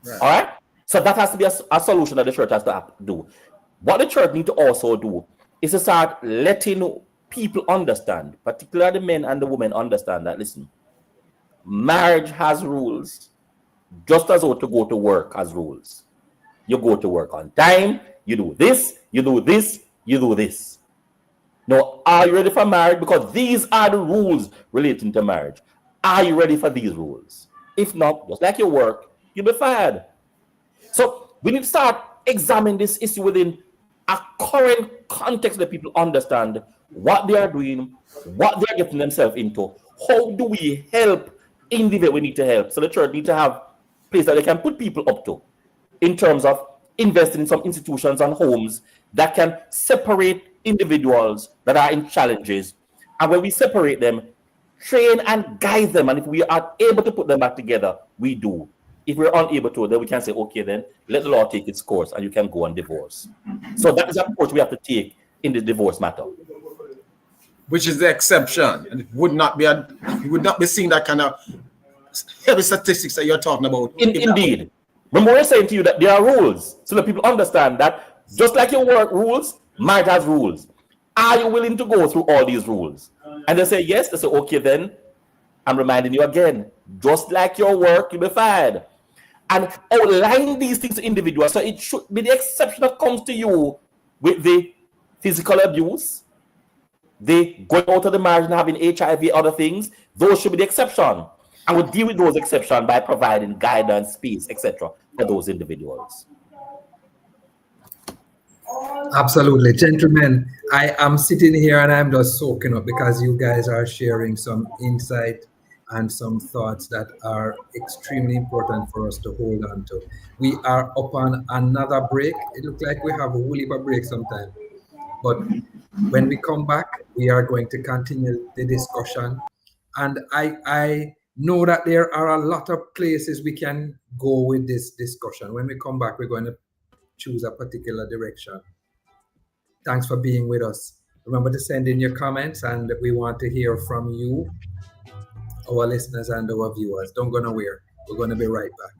Right. All right? So that has to be a solution that the church has to do. What the church needs to also do is to start letting people understand, particularly the men and the women understand that, listen, marriage has rules, just as though to go to work has rules. You go to work on time, you do this, you do this, you do this. Now, are you ready for marriage? Because these are the rules relating to marriage. Are you ready for these rules? If not, just like your work, you'll be fired. So we need to start examining this issue within a current context that people understand what they are doing, what they are getting themselves into. How do we help individuals we need to help? So the church needs to have a place that they can put people up to in terms of investing in some institutions and homes that can separate individuals that are in challenges. And when we separate them, train and guide them. And if we are able to put them back together, we do. If we're unable to, then we can say, okay, then let the law take its course and you can go on divorce. So that is the approach we have to take in the divorce matter. Which is the exception. And it would not be seeing that kind of heavy statistics that you're talking about. Indeed. Remember, we're saying to you that there are rules so that people understand that just like your work rules, marriage has rules. Are you willing to go through all these rules? And they say yes. They say, okay, then I'm reminding you again, just like your work, you'll be fired. And outline these things to individuals. So it should be the exception that comes to you with the physical abuse, the going out of the marriage and having HIV, other things. Those should be the exception. And we'll deal with those exceptions by providing guidance, space, etc. for those individuals. Absolutely. Gentlemen, I am sitting here and I'm just soaking up because you guys are sharing some insight and some thoughts that are extremely important for us to hold on to. We are up on another break. It looks like we have a whole heap of break sometime. But when we come back, we are going to continue the discussion. And I know that there are a lot of places we can go with this discussion. When we come back, we're going to choose a particular direction. Thanks for being with us. Remember to send in your comments, and we want to hear from you, our listeners and our viewers. Don't go nowhere. We're going to be right back.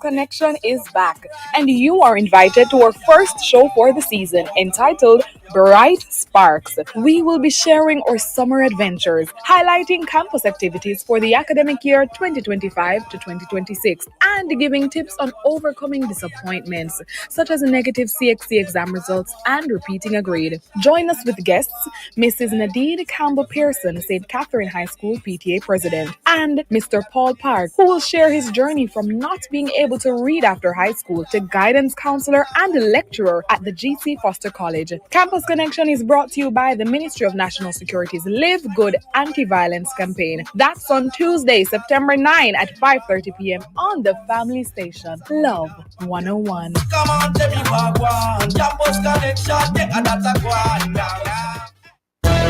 Connection is back, and you are invited to our first show for the season entitled Bright Sparks. We will be sharing our summer adventures, highlighting campus activities for the academic year 2025 to 2026, and giving tips on overcoming disappointments, such as negative CXC exam results and repeating a grade. Join us with guests Mrs. Nadine Campbell Pearson, St. Catherine High School PTA President, and Mr. Paul Park, who will share his journey from not being able to read after high school to guidance counselor and lecturer at the GC Foster College. Campus Connection is brought to you by the Ministry of National Security's Live Good Anti-Violence campaign. That's on Tuesday, September 9 at 5:30 p.m. on the family station, Love 101. Come on, tell me what one. Campus Connection, take a data one.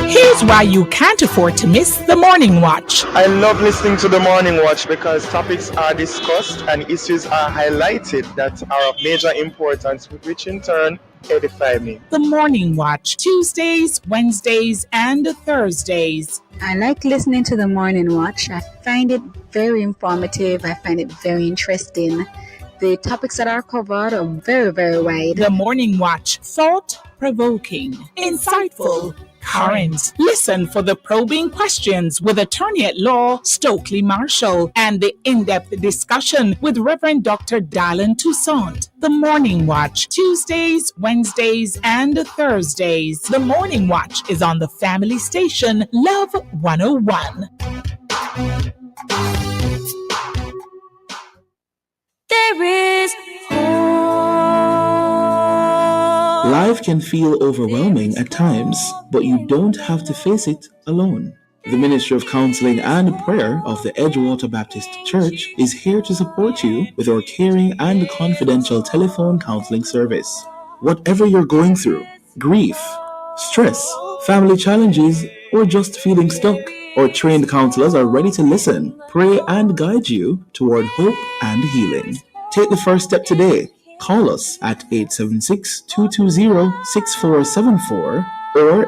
Here's why you can't afford to miss the Morning Watch. I love listening to the Morning Watch because topics are discussed and issues are highlighted that are of major importance, which in turn edify me. The Morning Watch, Tuesdays, Wednesdays, and Thursdays. I like listening to the Morning Watch. I find it very informative. I find it very interesting. The topics that are covered are very, very wide. The Morning Watch, thought-provoking, insightful, current. Listen for the probing questions with attorney at law Stokely Marshall and the in-depth discussion with Reverend Dr. Dallin Toussaint. The Morning Watch, Tuesdays, Wednesdays, and Thursdays. The Morning Watch is on the family station Love 101. There is Life can feel overwhelming at times, but you don't have to face it alone. The Ministry of Counseling and Prayer of the Edgewater Baptist Church is here to support you with our caring and confidential telephone counseling service. Whatever you're going through, grief, stress, family challenges, or just feeling stuck, our trained counselors are ready to listen, pray, and guide you toward hope and healing. Take the first step today. Call us at 876-220-6474 or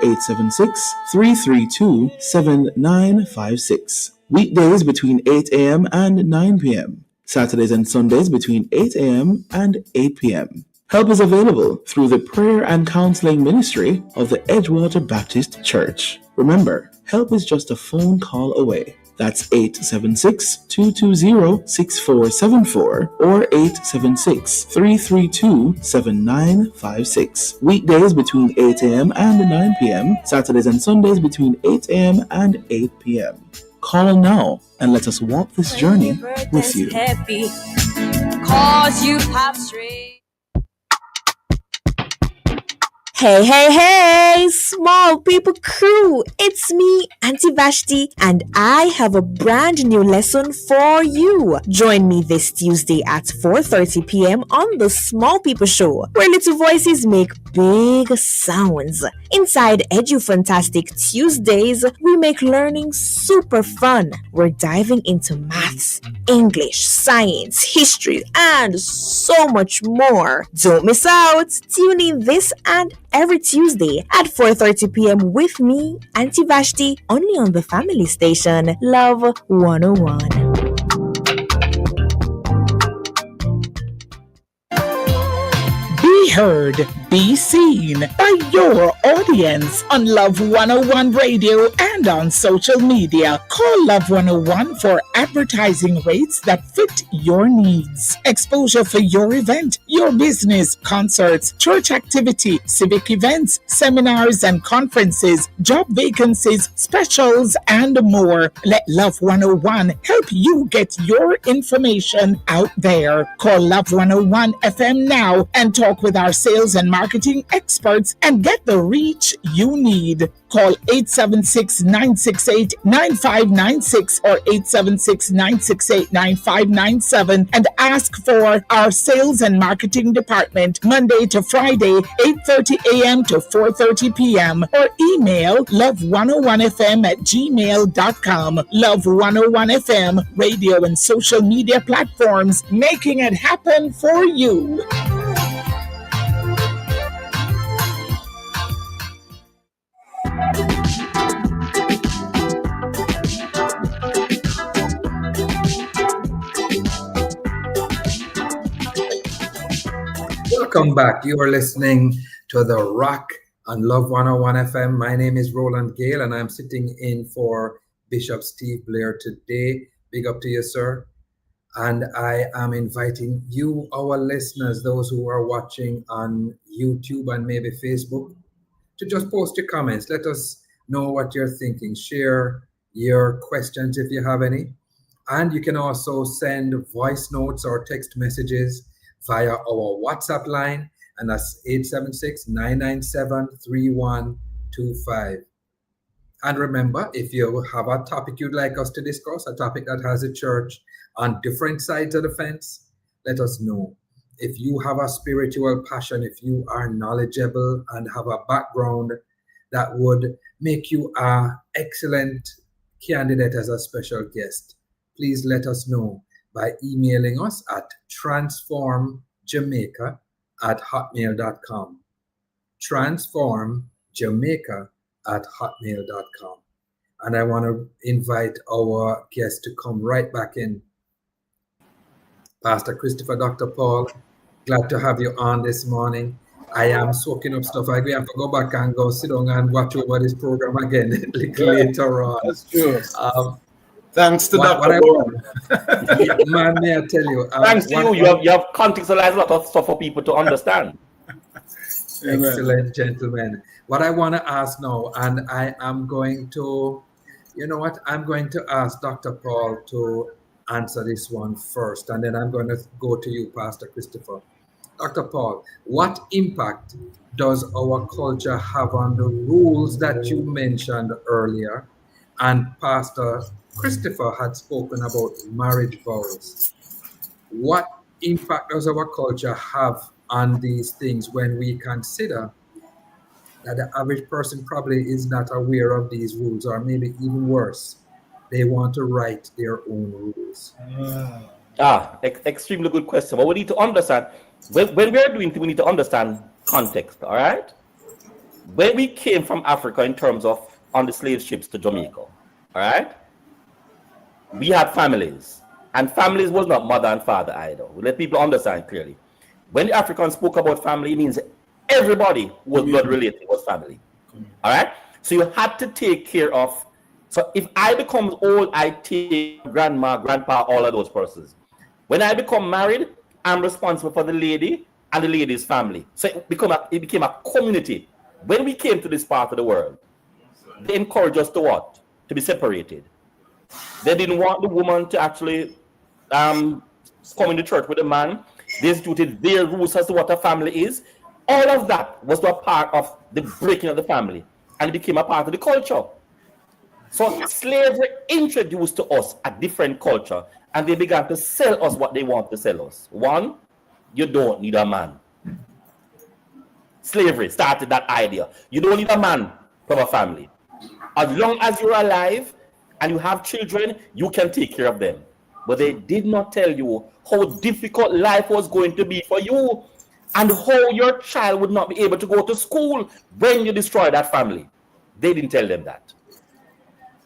876-332-7956. Weekdays between 8 a.m. and 9 p.m. Saturdays and Sundays between 8 a.m. and 8 p.m. Help is available through the Prayer and Counseling Ministry of the Edgewater Baptist Church. Remember, help is just a phone call away. That's 876-220-6474 or 876-332-7956. Weekdays between 8 a.m. and 9 p.m. Saturdays and Sundays between 8 a.m. and 8 p.m. Call now and let us walk this journey with you. happy, 'cause you have straight. Hey, hey, hey, small people crew, it's me, Auntie Vashti, and I have a brand new lesson for you. Join me this Tuesday at 4:30 p.m. on the Small People Show, where little voices make big sounds. Inside EduFantastic Tuesdays, we make learning super fun. We're diving into maths, English, science, history, and so much more. Don't miss out. Tune in this and every Tuesday at 4:30 p.m. with me, Auntie Vashti, only on the family station, Love 101. Be heard, be seen by your audience on Love 101 Radio and on social media. Call Love 101 for advertising rates that fit your needs. Exposure for your event, your business, concerts, church activity, civic events, seminars and conferences, job vacancies, specials, and more. Let Love 101 help you get your information out there. Call Love 101 FM now and talk with our sales and marketing experts and get the reach you need. Call 876-968-9596 or 876-968-9597 and ask for our sales and marketing department Monday to Friday, 8:30 a.m. to 4:30 p.m. or email love101fm@gmail.com. Love 101 FM, radio and social media platforms, making it happen for you. Welcome back. You are listening to The Rock on Love 101 FM. My name is Roland Gale, and I'm sitting in for Bishop Steve Blair today. Big up to you, sir. And I am inviting you, our listeners, those who are watching on YouTube and maybe Facebook, to just post your comments. Let us know what you're thinking. Share your questions if you have any. And you can also send voice notes or text messages via our WhatsApp line, and that's 876-997-3125. And remember, if you have a topic you'd like us to discuss, a topic that has a church on different sides of the fence, let us know. If you have a spiritual passion, if you are knowledgeable and have a background that would make you an excellent candidate as a special guest, please let us know by emailing us at transformjamaica@hotmail.com. transformjamaica@hotmail.com. And I want to invite our guest to come right back in. Pastor Christopher, Dr. Paul, glad to have you on this morning. I am soaking up stuff. I have to go back and go sit down and watch over this program again later on. That's true. Thanks to Dr. Paul. Man, may I tell you. Thanks to you. You have contextualized a lot of stuff for people to understand. Excellent, gentlemen. What I want to ask now, and I am going to, you know what? I'm going to ask Dr. Paul to answer this one first, and then I'm going to go to you, Pastor Christopher. Dr. Paul, what impact does our culture have on the rules that you mentioned earlier? And Pastor Christopher had spoken about marriage vows. What impact does our culture have on these things when we consider that the average person probably is not aware of these rules, or maybe even worse, they want to write their own rules? Extremely good question. But we need to understand, when we are doing things, we need to understand context, all right? When we came from Africa in terms of on the slave ships to Jamaica, all right? We had families, and families was not mother and father either. We let people understand clearly. When the Africans spoke about family, it means everybody who was blood related was family, all right? So you had to take care of. So if I become old, I take grandma, grandpa, all of those persons. When I become married, I'm responsible for the lady and the lady's family. So it became a community. When we came to this part of the world, they encouraged us to what? To be separated. They didn't want the woman to actually come in the church with a man. They instituted their rules as to what a family is. All of that was a part of the breaking of the family, and it became a part of the culture. So slavery introduced to us a different culture, and they began to sell us what they want to sell us. One, you don't need a man. Slavery started that idea. You don't need a man from a family. As long as you're alive and you have children, you can take care of them. But they did not tell you how difficult life was going to be for you, and how your child would not be able to go to school when you destroy that family. They didn't tell them that.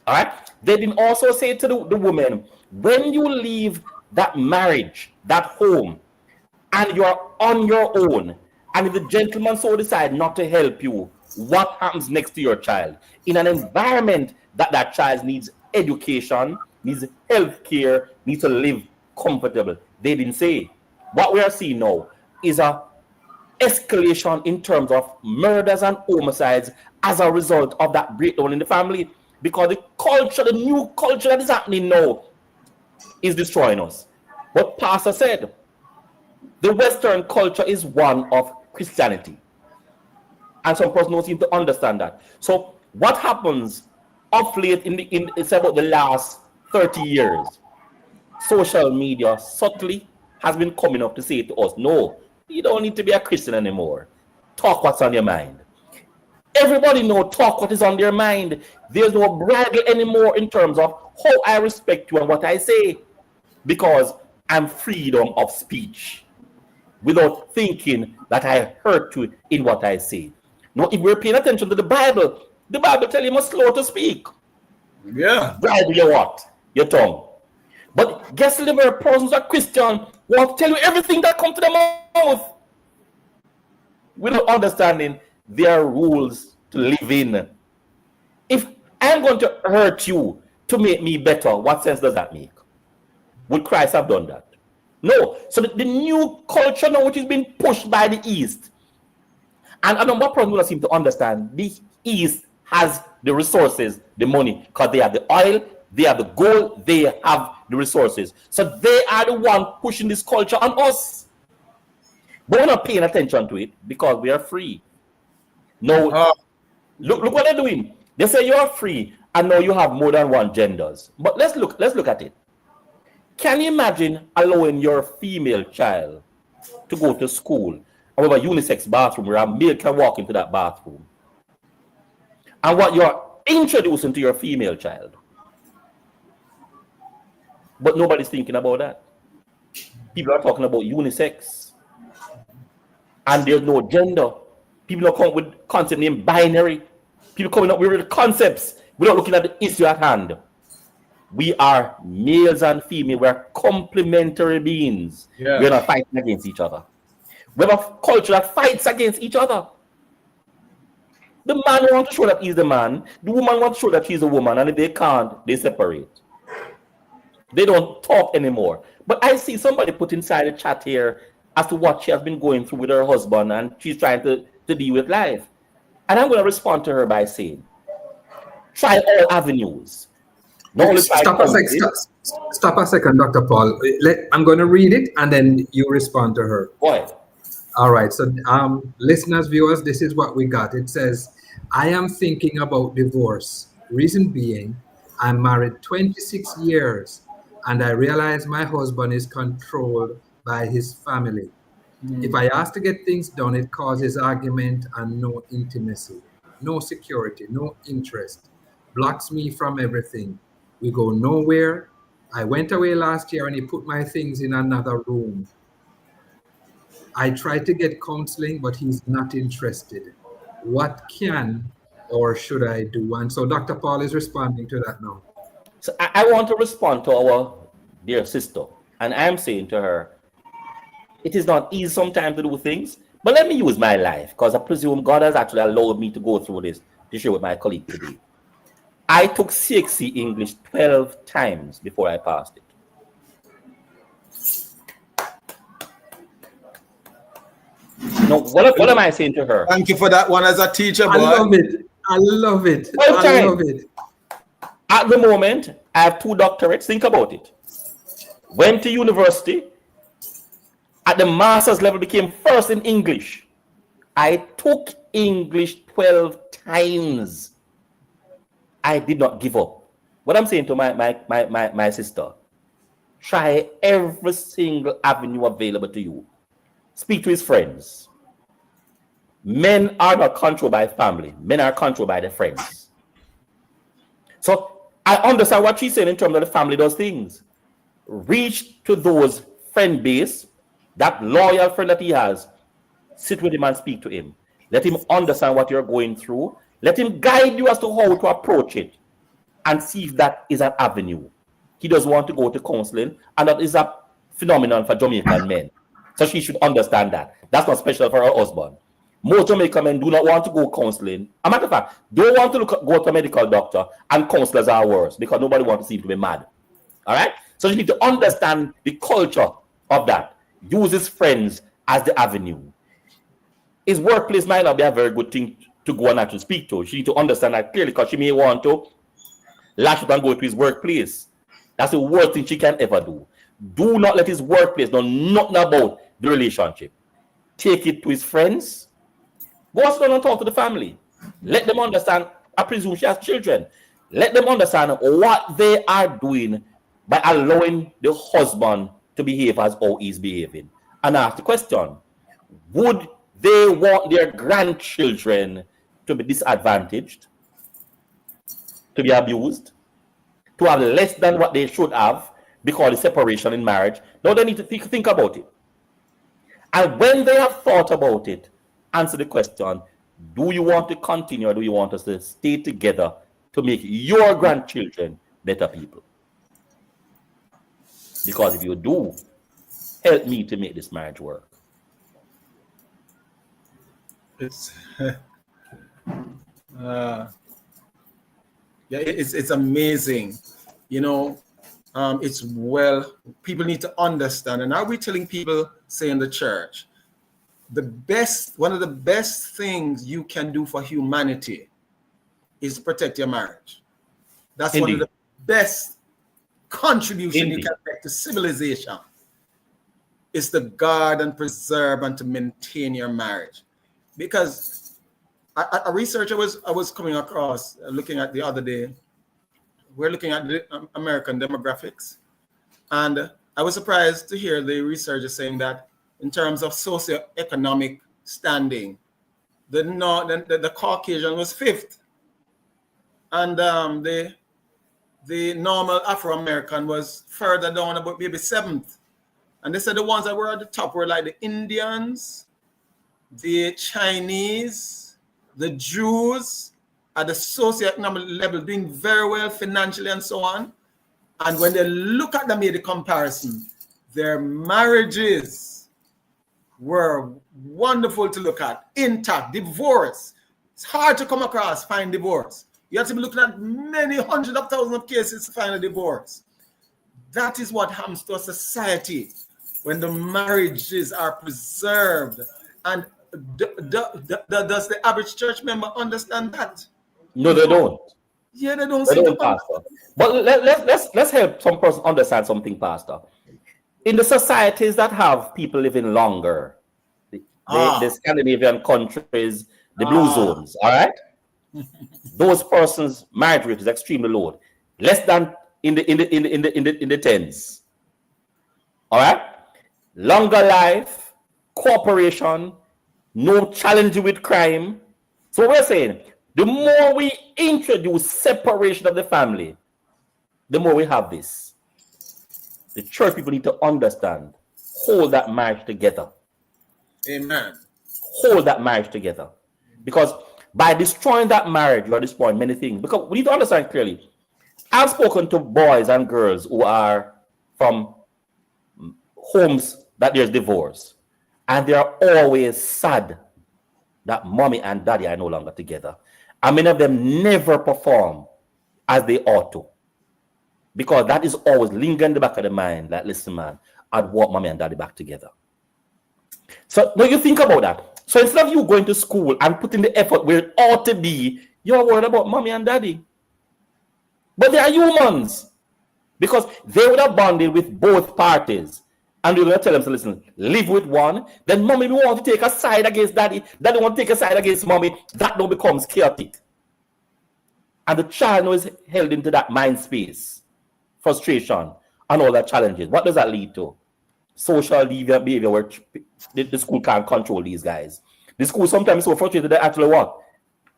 All right? They didn't also say to the woman, when you leave that marriage, that home, and you're on your own, and if the gentleman so decide not to help you, what happens next to your child? In an environment that child needs education, needs health care, needs to live comfortable. They didn't say. What we are seeing now is a escalation in terms of murders and homicides as a result of that breakdown in the family, because the culture, the new culture that is happening now, is destroying us. But Pastor said, the Western culture is one of Christianity. And some person don't seem to understand that. So what happens of late it's about the last 30 years, social media subtly has been coming up to say to us, no, you don't need to be a Christian anymore. Talk what's on your mind. Everybody know talk what is on their mind. There's no bragging anymore in terms of how I respect you and what I say, because I'm freedom of speech without thinking that I hurt you in what I say. Now, if we're paying attention to the Bible tells you must slow to speak. Yeah. Bridle your what? Your tongue. But guess the persons are Christian want to tell you everything that comes to their mouth. without understanding their rules to live in. If I'm going to hurt you to make me better, what sense does that make? Would Christ have done that? No. So the new culture now, which is being pushed by the East, and I know what people seem to understand, the East has the resources, the money, because they have the oil, they have the gold, they have the resources. So they are the one pushing this culture on us. But we're not paying attention to it because we are free. No, look what they're doing. They say you're free, and now you have more than one genders. But let's look at it. Can you imagine allowing your female child to go to school and we have a unisex bathroom where a male can walk into that bathroom? And what you're introducing to your female child. But nobody's thinking about that. People are talking about unisex. And there's no gender. People are coming with concept named binary. People coming up with concepts without looking at the issue at hand. We are males and females. We are complementary beings. Yeah. We're not fighting against each other. We have a culture that fights against each other. The man wants to show that he's the man. The woman wants to show that she's a woman. And if they can't, they separate. They don't talk anymore. But I see somebody put inside the chat here as to what she has been going through with her husband, and she's trying to deal with life. And I'm going to respond to her by saying, try all avenues. Stop a second, Dr. Paul. I'm going to read it, and then you respond to her. Boy. All right. So, listeners, viewers, this is what we got. It says, I am thinking about divorce. Reason being, I'm married 26 years, and I realize my husband is controlled by his family. If I ask to get things done, it causes argument and no intimacy, no security, no interest, blocks me from everything. We go nowhere. I went away last year and he put my things in another room. I tried to get counseling, but he's not interested. What can or should I do? And so Dr. Paul is responding to that now. So I want to respond to our dear sister. And I'm saying to her, it is not easy sometimes to do things, but let me use my life, because I presume God has actually allowed me to go through this to share with my colleague today. I took CXC English 12 times before I passed it. Now, what am I saying to her? Thank you for that one as a teacher, boy. I love it. I love it. I love it. At the moment, I have 2 doctorates. Think about it. Went to university. At the master's level, became first in English. I took English 12 times. I did not give up. What I'm saying to my sister, try every single avenue available to you. Speak to his friends. Men are not controlled by family. Men are controlled by their friends. So I understand what she's saying in terms of the family does things. Reach to those friend base, that loyal friend that he has. Sit with him and speak to him. Let him understand what you're going through. Let him guide you as to how to approach it and see if that is an avenue. He doesn't want to go to counseling, and that is a phenomenon for Jamaican men. So she should understand that. That's not special for her husband. Most Jamaican men do not want to go counseling. As a matter of fact, don't want to go to a medical doctor, and counselors are worse because nobody wants to see him to be mad. All right? So you need to understand the culture of that. Use his friends as the avenue. His workplace might not be a very good thing to go and actually speak to. She needs to understand that clearly, because she may want to lash out and go to his workplace. That's the worst thing she can ever do. Do not let his workplace know nothing about the relationship. Take it to his friends. Go out and talk to the family. Let them understand. I presume she has children. Let them understand what they are doing by allowing the husband to behave as how he's behaving. And ask the question, would they want their grandchildren to be disadvantaged, to be abused, to have less than what they should have because of separation in marriage? Now they need to think about it. And when they have thought about it, answer the question, do you want to continue or do you want us to stay together to make your grandchildren better people? Because if you do, help me to make this marriage work. It's yeah, it's amazing. You know, it's well, people need to understand. And are we telling people, say in the church, one of the best things you can do for humanity is protect your marriage. That's Indeed. one of the best contribution Indeed. you can make to civilization, is to guard and preserve and to maintain your marriage. Because a research I was coming across, looking at the other day, we're looking at the American demographics, and I was surprised to hear the researcher saying that in terms of socioeconomic standing, the Caucasian was 5th, and the normal Afro-American was further down, about maybe 7th. And they said the ones that were at the top were like the Indians, the Chinese, the Jews, at the socioeconomic level, doing very well financially and so on. And when they look at them, made the comparison, their marriages were wonderful to look at, intact. Divorce, it's hard to come across, find divorce. You have to be looking at many hundreds of thousands of cases to find a divorce. That is what happens to a society when the marriages are preserved. And does the average church member understand that? No, they don't. Yeah, they don't They seem don't, to Pastor. But let's help some person understand something, Pastor. In the societies that have people living longer, the Scandinavian countries, the blue zones, all right? Those persons' marriage rate is extremely low, less than in the tens. All right, longer life, cooperation, no challenge with crime. So we're saying the more we introduce separation of the family, the more we have this. The church people need to understand, hold that marriage together. Amen. Hold that marriage together, because by destroying that marriage, you are destroying many things. Because we need to understand clearly. I've spoken to boys and girls who are from homes that there's divorce, and they are always sad that mommy and daddy are no longer together. And many of them never perform as they ought to, because that is always lingering in the back of the mind. Like, listen, man, I'd want mommy and daddy back together. So now you think about that. So instead of you going to school and putting the effort where it ought to be, you're worried about mommy and daddy. But they are humans, because they would have bonded with both parties. And you're going to tell them, so listen, live with one. Then mommy will want to take a side against daddy. Daddy want to take a side against mommy. That now becomes chaotic. And the child now is held into that mind space, frustration, and all that challenges. What does that lead to? Social behavior where the school can't control these guys. The school sometimes is so frustrated they actually what?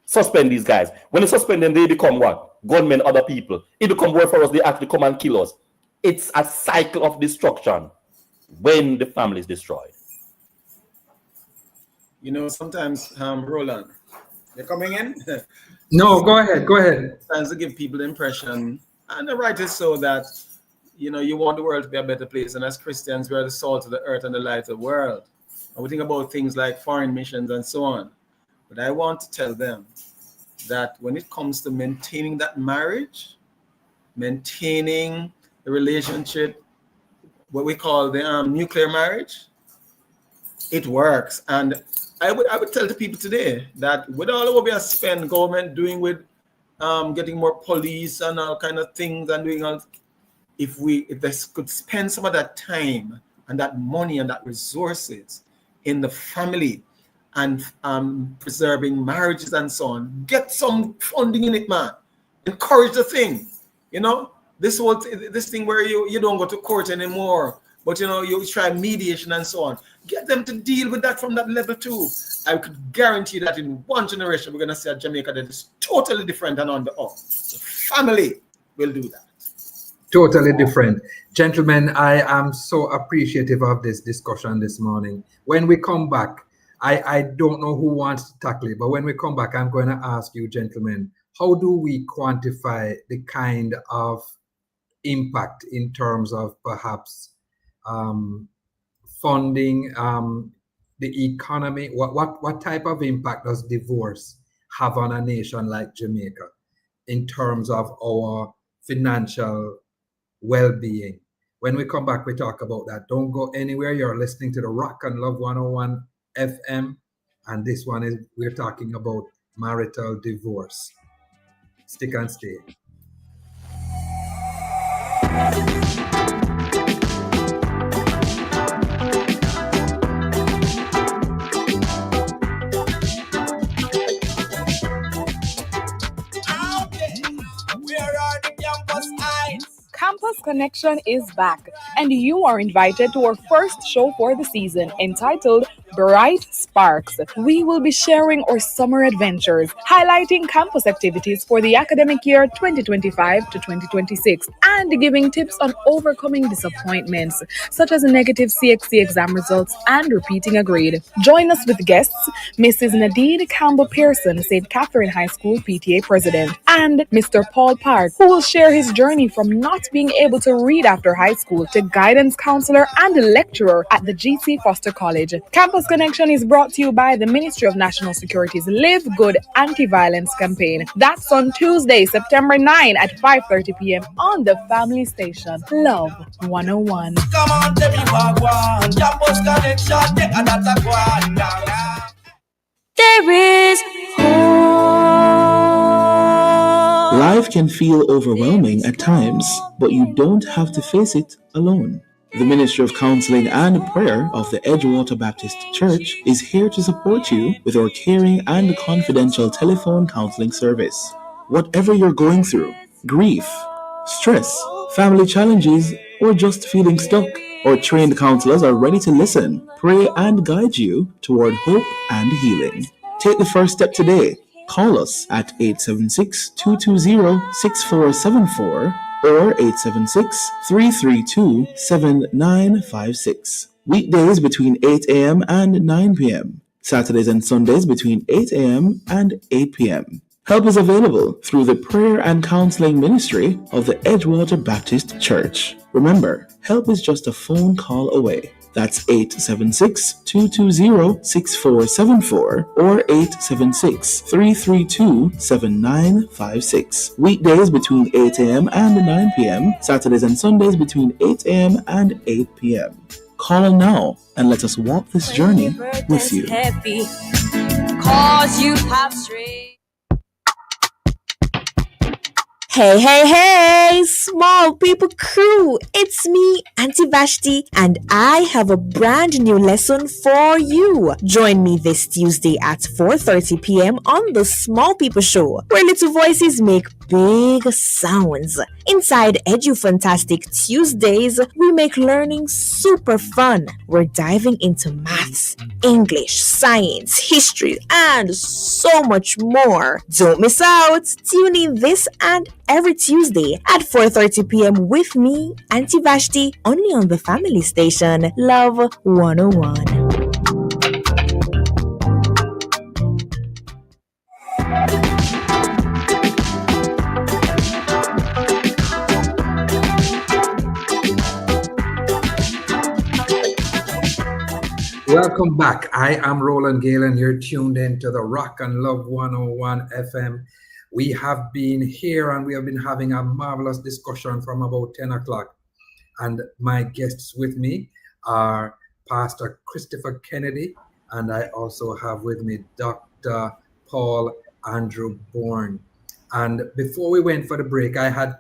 Suspend these guys. When they suspend them, they become what? Gunmen, other people. It becomes worse for us, they actually come and kill us. It's a cycle of destruction when the family is destroyed. You know, sometimes, Roland, you're coming in? No, go ahead. Sometimes to give people the impression, and the right is so, that you know, you want the world to be a better place. And as Christians, we are the salt of the earth and the light of the world. And we think about things like foreign missions and so on. But I want to tell them that when it comes to maintaining that marriage, maintaining the relationship, what we call the nuclear marriage, it works. And I would tell the people today that with all of what we have spent government doing with getting more police and all kind of things and doing all, if they could spend some of that time and that money and that resources in the family and preserving marriages and so on, get some funding in it, man. Encourage the thing. You know, this thing where you don't go to court anymore, but you know, you try mediation and so on. Get them to deal with that from that level too. I could guarantee that in one generation, we're going to see a Jamaica that is totally different and on the up. The family will do that. Totally different. Gentlemen, I am so appreciative of this discussion this morning. When we come back, I don't know who wants to tackle it, but when we come back, I'm going to ask you, gentlemen, how do we quantify the kind of impact in terms of perhaps funding, the economy, what type of impact does divorce have on a nation like Jamaica in terms of our financial well-being? When we come back, we talk about that. Don't go anywhere. You're listening to the Rock and Love 101 FM, and this one is we're talking about marital divorce. Stick and stay. Campus Connection is back, and you are invited to our first show for the season entitled Bright Sparks. We will be sharing our summer adventures, highlighting campus activities for the academic year 2025 to 2026, and giving tips on overcoming disappointments, such as negative CXC exam results and repeating a grade. Join us with guests Mrs. Nadine Campbell Pearson, St. Catherine High School PTA President, and Mr. Paul Park, who will share his journey from not being able to read after high school to guidance counselor and lecturer at the GC Foster College. Campus Connection is brought to you by the Ministry of National Security's Live Good Anti-Violence campaign. That's on Tuesday, September 9 at 5:30 p.m. on the family station, Love 101. Come on, tell me what one. Campus Connection, take another one. There is Life can feel overwhelming at times, but you don't have to face it alone. The Ministry of Counseling and Prayer of the Edgewater Baptist Church is here to support you with our caring and confidential telephone counseling service. Whatever you're going through, grief, stress, family challenges, or just feeling stuck, our trained counselors are ready to listen, pray, and guide you toward hope and healing. Take the first step today. Call us at 876-220-6474 or 876-332-7956. Weekdays between 8 a.m. and 9 p.m. Saturdays and Sundays between 8 a.m. and 8 p.m. Help is available through the Prayer and Counseling Ministry of the Edgewater Baptist Church. Remember, help is just a phone call away. That's 876-220-6474 or 876-332-7956. Weekdays between 8 a.m. and 9 p.m. Saturdays and Sundays between 8 a.m. and 8 p.m. Call now and let us walk this journey with you. Happy, 'cause you have strayed. Hey, hey, hey, small people crew, it's me, Auntie Vashti, and I have a brand new lesson for you. Join me this Tuesday at 4:30 p.m. on the Small People Show, where little voices make big sounds. Inside Edu Fantastic Tuesdays, we make learning super fun. We're diving into maths, English, science, history, and so much more. Don't miss out. Tune in this and every Tuesday at 4:30 p.m. with me, Auntie Vashti, only on the family station, Love 101. Welcome back. I am Roland Gale, and you're tuned in to the Rock and Love 101 FM. We have been here and we have been having a marvelous discussion from about 10 o'clock. And my guests with me are Pastor Christopher Kennedy, and I also have with me Dr. Paul Andrew Bourne. And before we went for the break, I had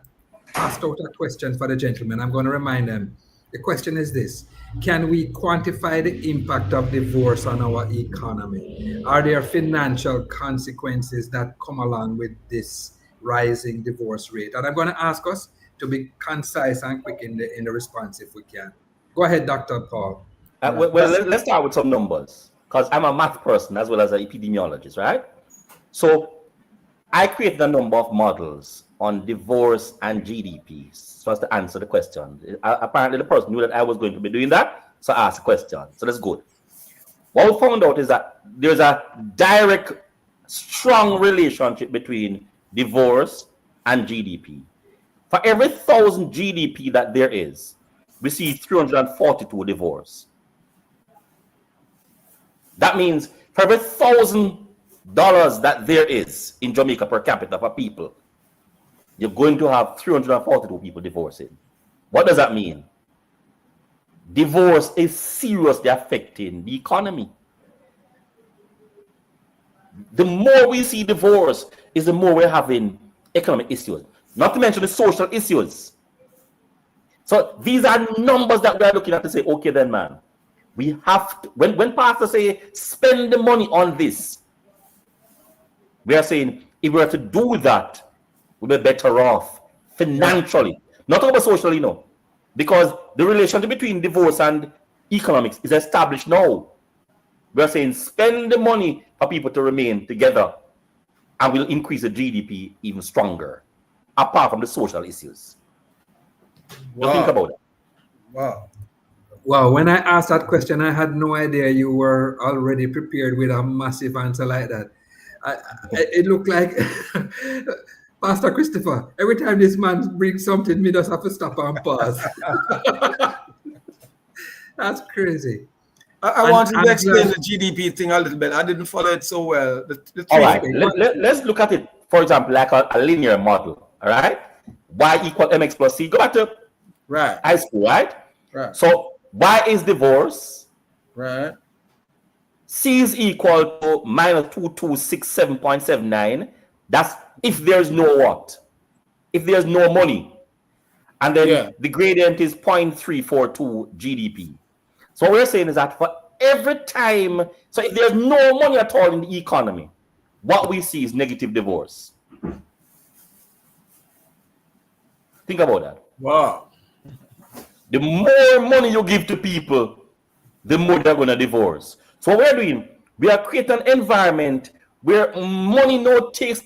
asked out a question for the gentlemen. I'm going to remind them. The question is this: can we quantify the impact of divorce on our economy? Are there financial consequences that come along with this rising divorce rate? And I'm going to ask us to be concise and quick in the response if we can. Go ahead, Dr. Paul. Let's start with some numbers, because I'm a math person as well as an epidemiologist, right? So I created a number of models on divorce and GDP so as to answer the question. Apparently the person knew that I was going to be doing that, so I asked a question. So that's good. What we found out is that there's a direct, strong relationship between divorce and GDP. For every 1,000 GDP that there is, we see 342 divorce. That means for every $1,000 that there is in Jamaica per capita for people, you're going to have 342 people divorcing. What does that mean? Divorce is seriously affecting the economy. The more we see divorce, is the more we're having economic issues. Not to mention the social issues. So these are numbers that we are looking at to say, okay then, man, we have to, when pastors say spend the money on this, we are saying if we were to do that, we'll be better off financially, not over socially, no, because the relationship between divorce and economics is established now. We are saying spend the money for people to remain together, and will increase the GDP even stronger, apart from the social issues. Wow. Think about it. Wow. Wow, when I asked that question, I had no idea you were already prepared with a massive answer like that. It looked like Pastor Christopher, every time this man brings something, me just have to stop and pause. That's crazy. I wanted to explain the GDP thing a little bit. I didn't follow it so well. All right, let's look at it, for example, like a linear model. All right, Y equal mx plus c. Go back to high school, right? Right. So Y is divorce. Right. C is equal to minus 2267.79. That's if there's no what? If there's no money. And then the gradient is 0.342 GDP. So what we're saying is that for every time, so if there's no money at all in the economy, what we see is negative divorce. Think about that. Wow. The more money you give to people, the more they're going to divorce. So what we're doing, we are creating an environment where money now takes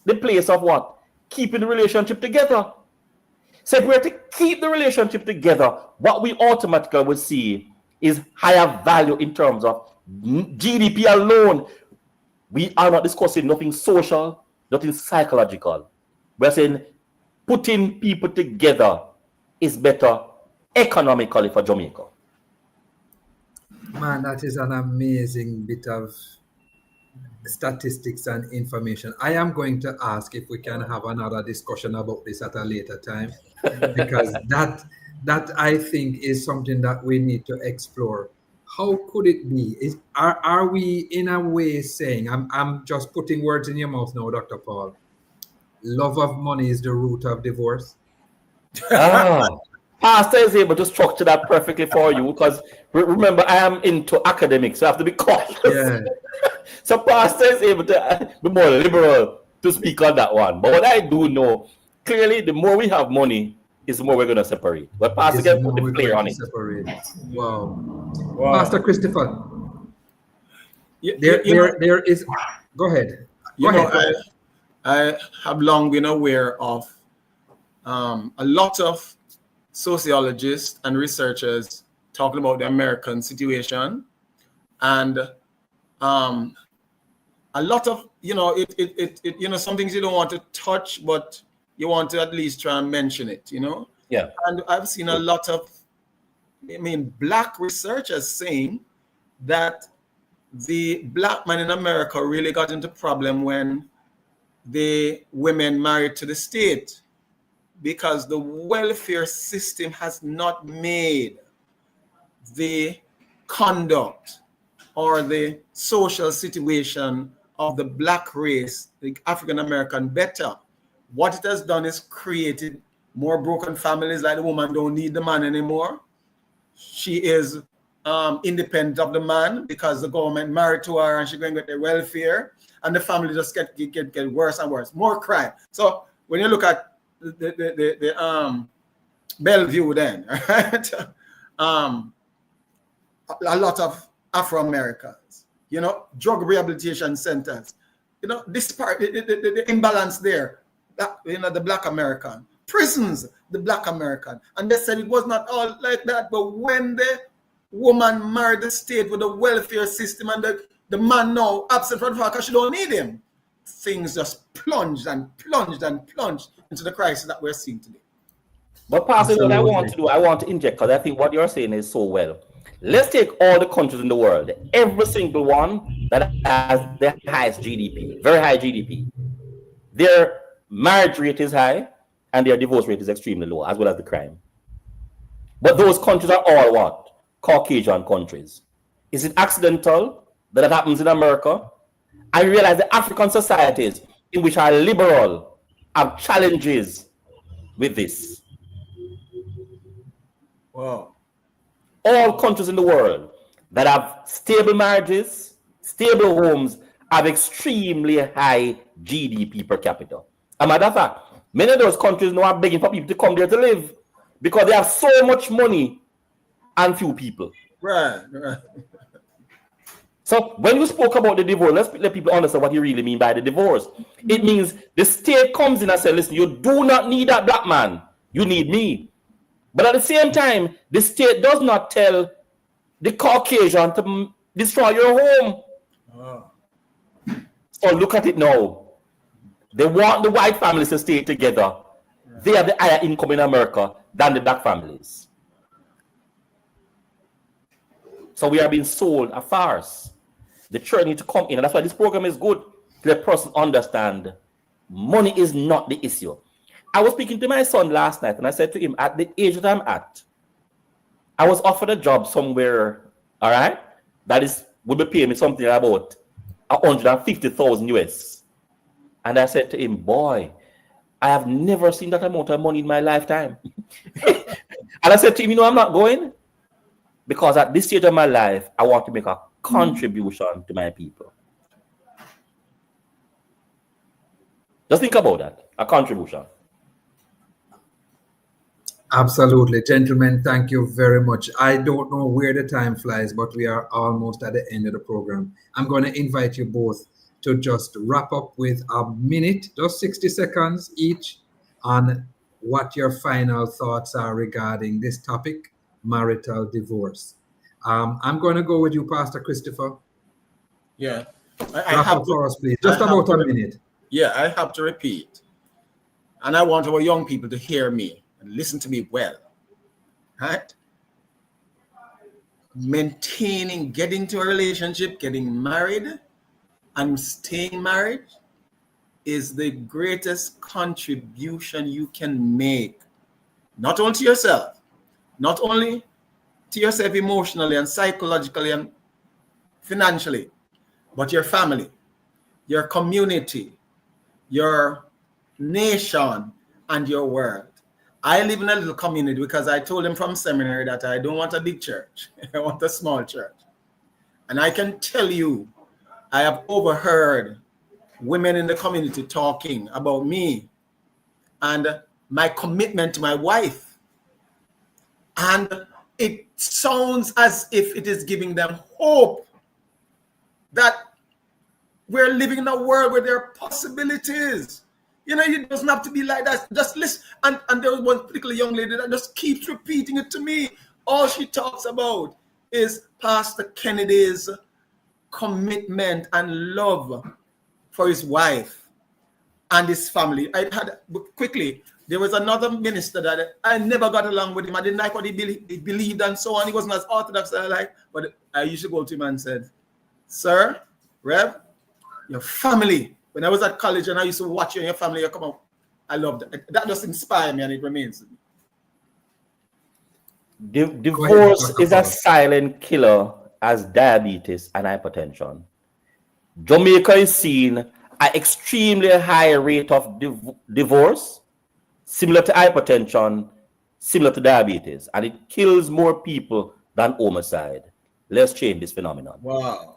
the place of what? Keeping the relationship together. So if we're to keep the relationship together, what we automatically will see is higher value in terms of GDP alone. We are not discussing nothing social, nothing psychological. We're saying putting people together is better economically for Jamaica. Man, that is an amazing bit of statistics and information. I am going to ask if we can have another discussion about this at a later time, because that I think is something that we need to explore. How could it be? Are we in a way saying, I'm just putting words in your mouth now, Dr. Paul, love of money is the root of divorce? Pastor is able to structure that perfectly for you, because remember, I am into academics, so I have to be cautious. Yeah. So Pastor is able to be more liberal to speak on that one. But what I do know, clearly, the more we have money, is the more we're going to separate. But Pastor can put the flair on it. Separate. Wow. Pastor Christopher, there is. Go ahead. Go ahead. I have long been aware of a lot of sociologists and researchers talking about the American situation, and a lot of it some things you don't want to touch, but you want to at least try and mention it, Yeah. And I've seen a lot of, black researchers saying that the black man in America really got into problem when the women married to the state, because the welfare system has not made the conduct or the social situation of the black race, the African American, better. What it has done is created more broken families, like the woman don't need the man anymore. She is independent of the man because the government married to her and she's going to get the welfare, and the family just get worse and worse. More crime. So when you look at the Bellevue then, right? A lot of Afro-Americans, drug rehabilitation centers, this part, the imbalance there, the black American, prisons, the black American. And they said it was not all like that, but when the woman married the state with the welfare system and the man now absent from the fact because she don't need him, things just plunged and plunged and plunged into the crisis that we're seeing today. But Pastor, what I want to do, I want to inject, because I think what you're saying is so well. Let's take all the countries in the world, every single one that has the highest GDP, very high GDP. Their marriage rate is high and their divorce rate is extremely low, as well as the crime. But those countries are all what? Caucasian countries. Is it accidental that happens in America? I realize that African societies in which are liberal have challenges with this. Wow. All countries in the world that have stable marriages, stable homes, have extremely high GDP per capita. As a matter of fact, many of those countries now are begging for people to come there to live because they have so much money and few people. Right. So when you spoke about the divorce, let's let people understand what you really mean by the divorce. It means the state comes in and says, listen, you do not need that black man. You need me. But at the same time, the state does not tell the Caucasian to destroy your home. Oh. So look at it now. They want the white families to stay together. They have the higher income in America than the black families. So we are being sold a farce. The church needs to come in, and that's why this program is good to let person understand money is not the issue. I was speaking to my son last night, and I said to him, at the age that I'm at, I was offered a job somewhere, all right, that would be paying me something about 150,000 US. And I said to him, boy, I have never seen that amount of money in my lifetime. And I said to him, you know, I'm not going because at this stage of my life, I want to make a contribution to my people. Just think about that, a contribution. Absolutely. Gentlemen, thank you very much. I don't know where the time flies, but we are almost at the end of the program. I'm going to invite you both to just wrap up with a minute, just 60 seconds each, on what your final thoughts are regarding this topic, marital divorce. I'm going to go with you, Pastor Christopher. Yeah. Wrap up for us, please. Just about a minute. Yeah, I have to repeat. And I want our young people to hear me and listen to me well. Right? Maintaining, getting to a relationship, getting married, and staying married is the greatest contribution you can make. Not only to yourself, not only to yourself emotionally and psychologically and financially, but your family, your community, your nation, and your world. I live in a little community because I told them from seminary that I don't want a big church. I want a small church. And I can tell you, I have overheard women in the community talking about me and my commitment to my wife. And it sounds as if it is giving them hope that we're living in a world where there are possibilities. You know, it doesn't have to be like that. Just listen. And there was one particular young lady that just keeps repeating it to me. All she talks about is Pastor Kennedy's commitment and love for his wife and his family. There was another minister that I never got along with him. I didn't like what he believed and so on. He wasn't as orthodox as I like, but I used to go to him and said, sir, Rev, your family. When I was at college and I used to watch you and your family, you come out. I love that. That just inspired me and it remains. Divorce is a silent killer as diabetes and hypertension. Jamaica is seeing an extremely high rate of divorce, similar to hypertension, similar to diabetes, and it kills more people than homicide. Let's change this phenomenon. Wow.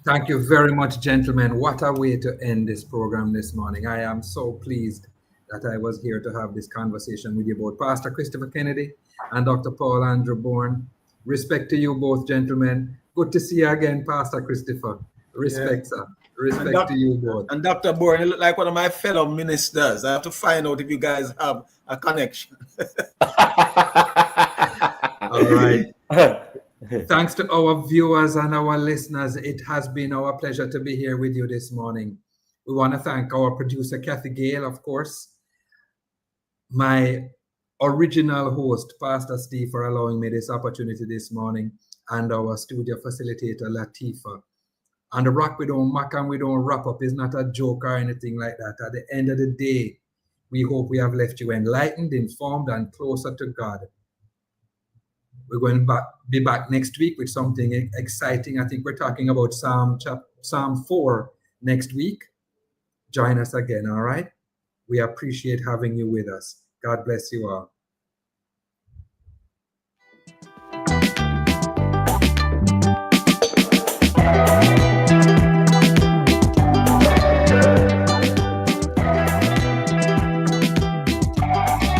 Thank you very much, gentlemen. What a way to end this program this morning. I am so pleased that I was here to have this conversation with you both, Pastor Christopher Kennedy and Dr. Paul Andrew Bourne. Respect to you both, gentlemen. Good to see you again, Pastor Christopher. Respect, sir. Respect to you both. And Dr. Bourne, you look like one of my fellow ministers. I have to find out if you guys have a connection. All right. Thanks to our viewers and our listeners. It has been our pleasure to be here with you this morning. We want to thank our producer, Kathy Gale, of course, my original host, Pastor Steve, for allowing me this opportunity this morning, and our studio facilitator, Latifa. And the rock we don't mack and we don't wrap up is not a joke or anything like that. At the end of the day, we hope we have left you enlightened, informed, and closer to God. We're going to be back next week with something exciting. I think we're talking about Psalm 4 next week. Join us again, all right? We appreciate having you with us. God bless you all.